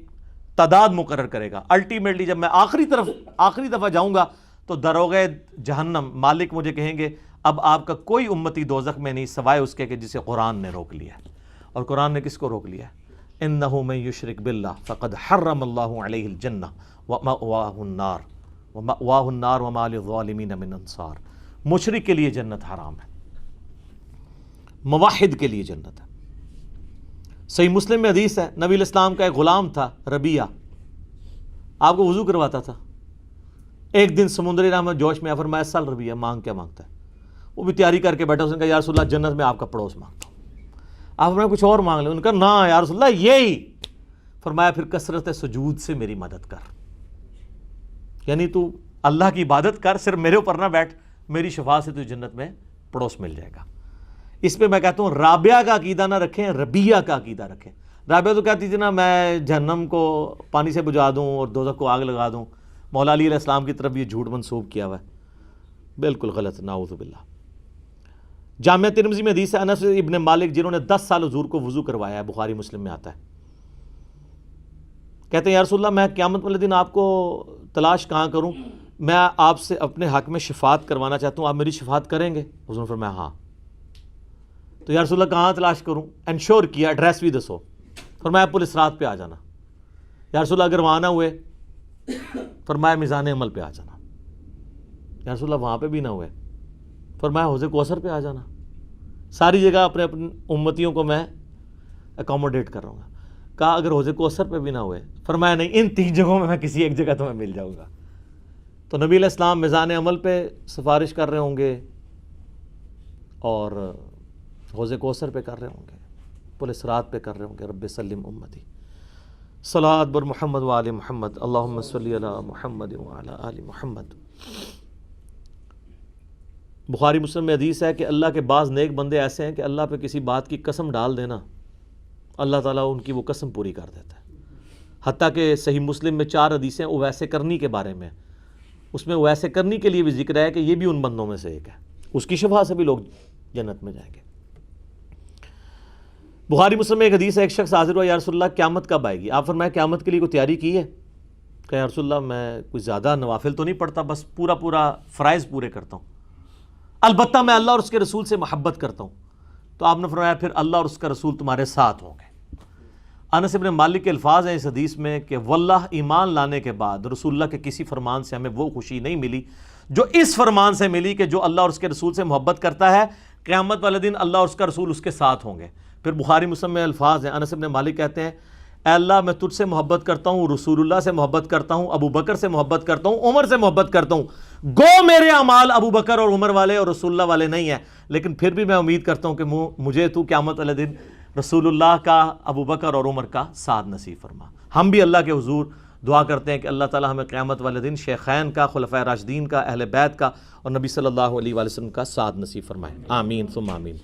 تعداد مقرر کرے گا. الٹیمیٹلی جب میں آخری دفعہ جاؤں گا تو دروغے جہنم مالک مجھے کہیں گے اب آپ کا کوئی امتی دوزخ میں نہیں سوائے اس کے کہ جسے قرآن نے روک لیا ہے. اور قرآن نے کس کو روک لیا ہے؟ انہ من یشرک باللہ فقد حرم اللہ علیہ الجنہ ومأواہ النار وما للظالمین من انصار. مشرک کے لیے جنت حرام ہے, موحد کے لیے جنت ہے. صحیح مسلم میں حدیث ہے, نبی علیہ السلام کا ایک غلام تھا ربیہ, آپ کو وضو کرواتا تھا. ایک دن سمندری راہ میں جوش میں فرمایا سل ربیہ مانگ کیا مانگتا ہے؟ وہ بھی تیاری کر کے بیٹھا, اس نے کہا یا رسول اللہ جنت میں آپ کا پڑوس مانگتا ہوں. آپ فرمایا کچھ اور مانگ لیں, انہوں نے کہا نا یا رسول اللہ یہی. فرمایا پھر کثرت سجود سے میری مدد کر, یعنی تو اللہ کی عبادت کر, صرف میرے اوپر نہ بیٹھ, میری شفاعت سے تو جنت میں پڑوس مل جائے گا. اس پہ میں کہتا ہوں رابعہ کا عقیدہ نہ رکھیں, ربیہ کا عقیدہ رکھیں. رابعہ تو کہتی تھی نا میں جہنم کو پانی سے بجھا دوں اور دوزخ کو آگ لگا دوں. مولا علی علیہ السلام کی طرف یہ جھوٹ منسوب کیا ہوا ہے, بالکل غلط, نعوذ باللہ. جامعہ ترمذی میں حدیث ہے انس ابن مالک جنہوں نے 10 سال حضور کو وضو کروایا ہے, بخاری مسلم میں آتا ہے, کہتے ہیں یا رسول اللہ میں قیامت والے دن آپ کو تلاش کہاں کروں, میں آپ سے اپنے حق میں شفاعت کروانا چاہتا ہوں, آپ میری شفاعت کریں گے؟ حضور نے فرمایا ہاں. تو یا رسول اللہ کہاں تلاش کروں؟ انشور کیا, ایڈریس بھی دسو. فرمایا پولیس رات پہ آ جانا. یا رسول اللہ اگر وہاں نہ ہوئے؟ فرمایا میزان عمل پہ آ جانا. یا رسول اللہ وہاں پہ بھی نہ ہوئے؟ فرمایا حوض کوثر پہ آ جانا. ساری جگہ اپنے امتیوں کو میں اکوموڈیٹ کر رہا ہوں. کہا اگر حوض کوثر پہ بھی نہ ہوئے؟ فرمایا نہیں, ان 3 جگہوں میں کسی ایک جگہ تمہیں مل جاؤں گا. تو نبی علیہ السلام میزان عمل پہ سفارش کر رہے ہوں گے اور حوض کوثر پہ کر رہے ہوں گے, پولیس رات پہ کر رہے ہوں گے. رب سلم امتی صلاۃ بر محمد وآل محمد اللہم صلی علی محمد وعلی آل محمد. بخاری مسلم میں حدیث ہے کہ اللہ کے بعض نیک بندے ایسے ہیں کہ اللہ پہ کسی بات کی قسم ڈال دینا, اللہ تعالیٰ ان کی وہ قسم پوری کر دیتا ہے. حتیٰ کہ صحیح مسلم میں 4 حدیثیں اویسے کرنی کے بارے میں, اس میں اویسے کرنی کے لیے بھی ذکر ہے کہ یہ بھی ان بندوں میں سے ایک ہے, اس کی شفاعت سے بھی لوگ جنت میں جائیں گے. بخاری مسلم میں ایک حدیث ہے, ایک شخص حاضر ہوا یا رسول اللہ قیامت کب آئے گی؟ آپ فرمایا قیامت کے لیے کوئی تیاری کی ہے؟ کہ یا رسول اللہ میں کوئی زیادہ نوافل تو نہیں پڑھتا, بس پورا فرائض پورے کرتا ہوں, البتہ میں اللہ اور اس کے رسول سے محبت کرتا ہوں. تو آپ نے فرمایا پھر اللہ اور اس کا رسول تمہارے ساتھ ہوں گے. انس ابن مالک کے الفاظ ہیں اس حدیث میں کہ واللہ ایمان لانے کے بعد رسول اللہ کے کسی فرمان سے ہمیں وہ خوشی نہیں ملی جو اس فرمان سے ملی کہ جو اللہ اور اس کے رسول سے محبت کرتا ہے قیامت والے دن اللہ اور اس کا رسول اس کے ساتھ ہوں گے. پھر بخاری مسلم میں الفاظ ہیں, انس ابن مالک کہتے ہیں اے اللہ میں تجھ سے محبت کرتا ہوں, رسول اللہ سے محبت کرتا ہوں, ابو بکر سے محبت کرتا ہوں, عمر سے محبت کرتا ہوں. گو میرے اعمال ابو بکر اور عمر والے اور رسول اللہ والے نہیں ہیں, لیکن پھر بھی میں امید کرتا ہوں کہ مجھے تو قیامت والے دن رسول اللہ کا، ابو بکر اور عمر کا ساتھ نصیب فرما۔ ہم بھی اللہ کے حضور دعا کرتے ہیں کہ اللہ تعالی ہمیں قیامت والے دن شیخین کا، خلفائے راشدین کا، اہل بیت کا اور نبی صلی اللہ علیہ وآلہ وسلم کا ساتھ نصیب فرمائے، آمین ثم آمین۔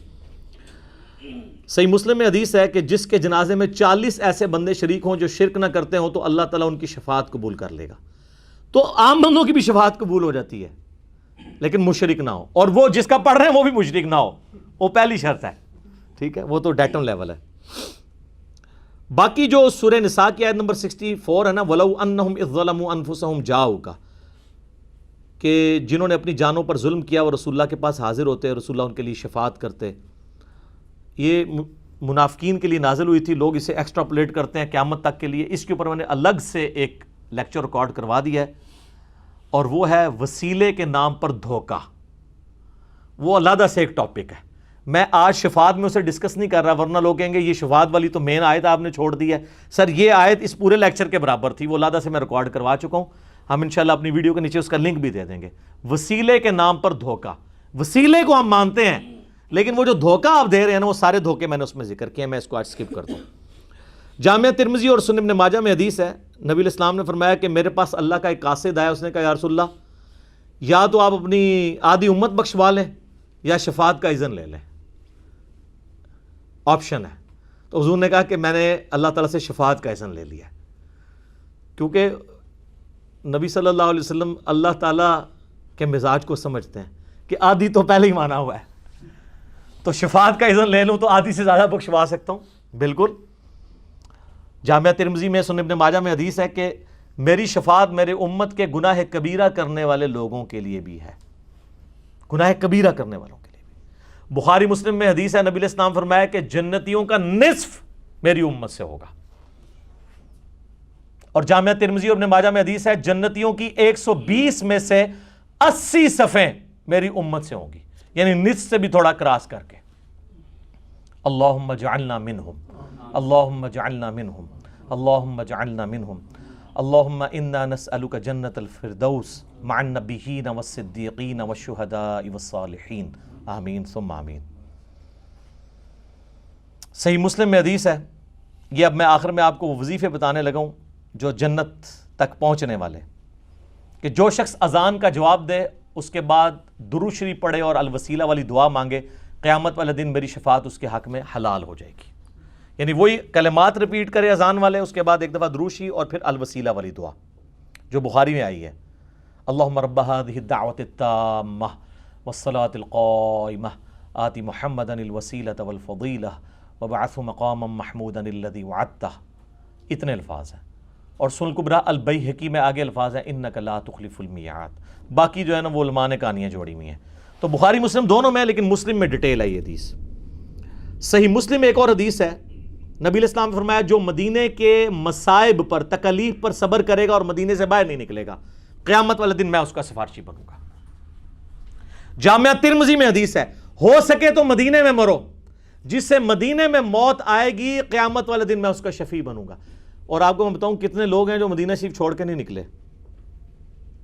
صحیح مسلم میں حدیث ہے کہ جس کے جنازے میں 40 ایسے بندے شریک ہوں جو شرک نہ کرتے ہوں تو اللہ تعالیٰ ان کی شفاعت قبول کر لے گا۔ تو عام بندوں کی بھی شفاعت قبول ہو جاتی ہے لیکن مشرک نہ ہو، اور وہ جس کا پڑھ رہے ہیں وہ بھی مشرک نہ ہو، وہ پہلی شرط ہے، ٹھیک ہے، وہ تو ڈیٹم لیول ہے۔ باقی جو سورہ نساء کی آیت نمبر 64 ہے نا، وَلَوْ أَنَّهُمْ إِذْ ظَلَمُوا أَنفُسَهُمْ جَاءُوكَ، کہ جنہوں نے اپنی جانوں پر ظلم کیا وہ رسول اللہ کے پاس حاضر ہوتے، رسول اللہ ان کے لیے شفاعت کرتے۔ یہ منافقین کے لیے نازل ہوئی تھی، لوگ اسے ایکسٹراپولیٹ کرتے ہیں قیامت تک کے لیے۔ اس کے اوپر میں نے الگ سے ایک لیکچر ریکارڈ کروا دیا ہے، اور وہ ہے وسیلے کے نام پر دھوکہ۔ وہ علیحدہ سے ایک ٹاپک ہے، میں آج شفاعت میں اسے ڈسکس نہیں کر رہا، ورنہ لوگ کہیں گے یہ شفاعت والی تو مین آیت آپ نے چھوڑ دی ہے۔ سر یہ آیت اس پورے لیکچر کے برابر تھی، وہ علیحدہ سے میں ریکارڈ کروا چکا ہوں، ہم انشاءاللہ اپنی ویڈیو کے نیچے اس کا لنک بھی دے دیں گے۔ وسیلے کے نام پر دھوکہ، وسیلے کو ہم مانتے ہیں لیکن وہ جو دھوکہ آپ دے رہے ہیں نا، وہ سارے دھوکے میں نے اس میں ذکر کیے، میں اس کو آج سکپ کرتا ہوں۔ جامعہ ترمذی اور سنن ابن ماجہ میں حدیث ہے، نبی علیہ السلام نے فرمایا کہ میرے پاس اللہ کا ایک قاصد آیا، اس نے کہا یا رسول اللہ، یا تو آپ اپنی آدھی امت بخشوا لیں یا شفاعت کا اذن لے لیں، آپشن ہے۔ تو حضور نے کہا کہ میں نے اللہ تعالیٰ سے شفاعت کا اذن لے لیا، کیونکہ نبی صلی اللہ علیہ وسلم اللہ تعالیٰ کے مزاج کو سمجھتے ہیں کہ آدھی تو پہلے ہی مانا ہوا ہے، تو شفاعت کا اذن لے لوں تو آدھی سے زیادہ بخشوا سکتا ہوں، بالکل۔ جامعہ ترمذی میں، سنن ابن ماجہ میں حدیث ہے کہ میری شفاعت میرے امت کے گناہ کبیرہ کرنے والے لوگوں کے لیے بھی ہے، گناہ کبیرہ کرنے والوں کے لیے بھی۔ بخاری مسلم میں حدیث ہے، نبی علیہ السلام فرمایا کہ جنتیوں کا نصف میری امت سے ہوگا، اور جامعہ ترمذی اور ابن ماجہ میں حدیث ہے جنتیوں کی 120 میں سے 80 صفیں میری امت سے ہوں گی، یعنی نصف سے بھی تھوڑا کراس کر کے۔ اللہم اجعلنا منہم، اللہم اجعلنا منہم، اللہم اجعلنا منہم، اللہم انا نسألک جنت الفردوس مع النبیین والصدیقین والشہداء والصالحین، آمین ثم آمین۔ صحیح مسلم میں حدیث ہے، یہ اب میں آخر میں آپ کو وظیفے بتانے لگا ہوں جو جنت تک پہنچنے والے، کہ جو شخص اذان کا جواب دے، اس کے بعد درود شریف پڑھے اور الوسیلہ والی دعا مانگے، قیامت والے دن میری شفاعت اس کے حق میں حلال ہو جائے گی۔ یعنی وہی کلمات رپیٹ کرے اذان والے، اس کے بعد ایک دفعہ درود شریف اور پھر الوسیلہ والی دعا جو بخاری میں آئی ہے، اللہم رب هذه الدعوة التامة والصلاة القائمة آت محمدا الوسیلة والفضیلة وابعثه مقاما محمودا الذی وعدتہ، اتنے الفاظ ہیں۔ اور سنن الکبریٰ البیہقی میں آگے الفاظ ہیں انک لا تخلف المیعاد، باقی جو ہے نا وہ علماء نے کہانیاں جوڑی ہوئی ہیں۔ تو بخاری مسلم دونوں میں، لیکن مسلم میں ڈیٹیل ہے یہ حدیث۔ صحیح مسلم میں ایک اور حدیث ہے، نبی علیہ السلام نے فرمایا جو مدینے کے مصائب پر، تکالیف پر صبر کرے گا اور مدینے سے باہر نہیں نکلے گا، قیامت والے دن میں اس کا سفارشی بنوں گا۔ جامعہ ترمذی میں حدیث ہے، ہو سکے تو مدینے میں مرو، جس سے مدینے میں موت آئے گی قیامت والے دن میں اس کا شفیع بنوں گا۔ اور آپ کو میں بتاؤں کتنے لوگ ہیں جو مدینہ شریف چھوڑ کے نہیں نکلے۔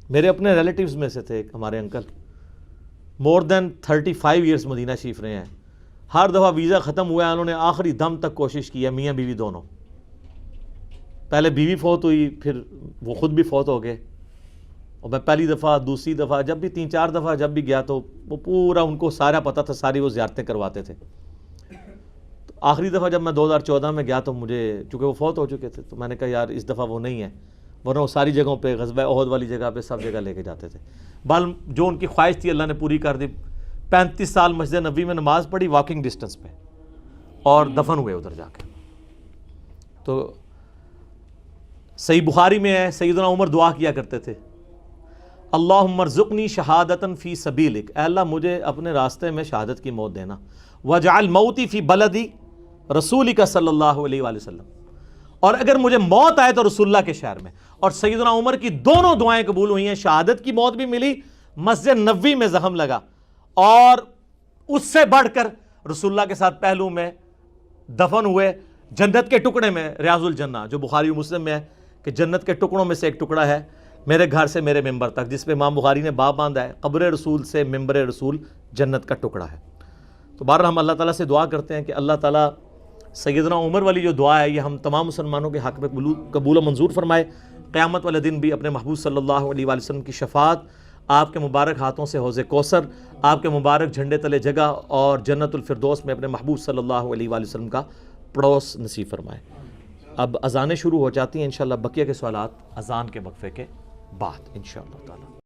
میرے اپنے ریلیٹیوز میں سے تھے ایک ہمارے انکل، مور دین 35 ایئرس مدینہ شریف رہے ہیں، ہر دفعہ ویزا ختم ہوا ہے انہوں نے آخری دم تک کوشش کی ہے، میاں بیوی دونوں، پہلے بیوی فوت ہوئی پھر وہ خود بھی فوت ہو گئے، اور میں پہلی دفعہ، دوسری دفعہ، جب بھی 3-4 دفعہ جب بھی گیا تو وہ پورا ان کو سارا پتہ تھا، ساری وہ زیارتیں کرواتے تھے۔ تو آخری دفعہ جب میں 2014 میں گیا تو مجھے، چونکہ وہ فوت ہو چکے تھے، تو میں نے کہا یار اس دفعہ وہ نہیں ہے، ورنہ وہ ساری جگہوں پہ، غزوہ احد والی جگہ پہ، سب جگہ لے کے جاتے تھے۔ بال جو ان کی خواہش تھی اللہ نے پوری کر دی، 35 سال مسجد نبوی میں نماز پڑھی واکنگ ڈسٹنس پہ، اور دفن ہوئے ادھر جا کے۔ تو صحیح بخاری میں ہے، سیدنا عمر دعا کیا کرتے تھے، اللہم ارزقنی شہادتا فی سبیلک، اے اللہ مجھے اپنے راستے میں شہادت کی موت دینا، وجعل موتی فی بلدی رسولک صلی اللہ علیہ وآلہ وسلم، اور اگر مجھے موت آئے تو رسول اللہ کے شہر میں۔ اور سیدنا عمر کی دونوں دعائیں قبول ہوئی ہیں، شہادت کی موت بھی ملی، مسجد نبوی میں زخم لگا، اور اس سے بڑھ کر رسول اللہ کے ساتھ پہلو میں دفن ہوئے جنت کے ٹکڑے میں، ریاض الجنہ جو بخاری و مسلم میں ہے کہ جنت کے ٹکڑوں میں سے ایک ٹکڑا ہے میرے گھر سے میرے ممبر تک، جس پہ امام بخاری نے باب باندھا ہے قبر رسول سے ممبر رسول جنت کا ٹکڑا ہے۔ تو بہرحال ہم اللہ تعالیٰ سے دعا کرتے ہیں کہ اللہ تعالیٰ سیدنا عمر والی جو دعا ہے یہ ہم تمام مسلمانوں کے حق میں قبول و منظور فرمائے. قیامت والے دن بھی اپنے محبوب صلی اللہ علیہ وآلہ وسلم کی شفاعت، آپ کے مبارک ہاتھوں سے حوض کوثر، آپ کے مبارک جھنڈے تلے جگہ اور جنت الفردوس میں اپنے محبوب صلی اللہ علیہ وآلہ وسلم کا پڑوس نصیب فرمائے. اب اذانیں شروع ہو جاتی ہیں انشاءاللہ. بقیہ کے سوالات اذان کے وقفے کے بعد انشاءاللہ تعالی.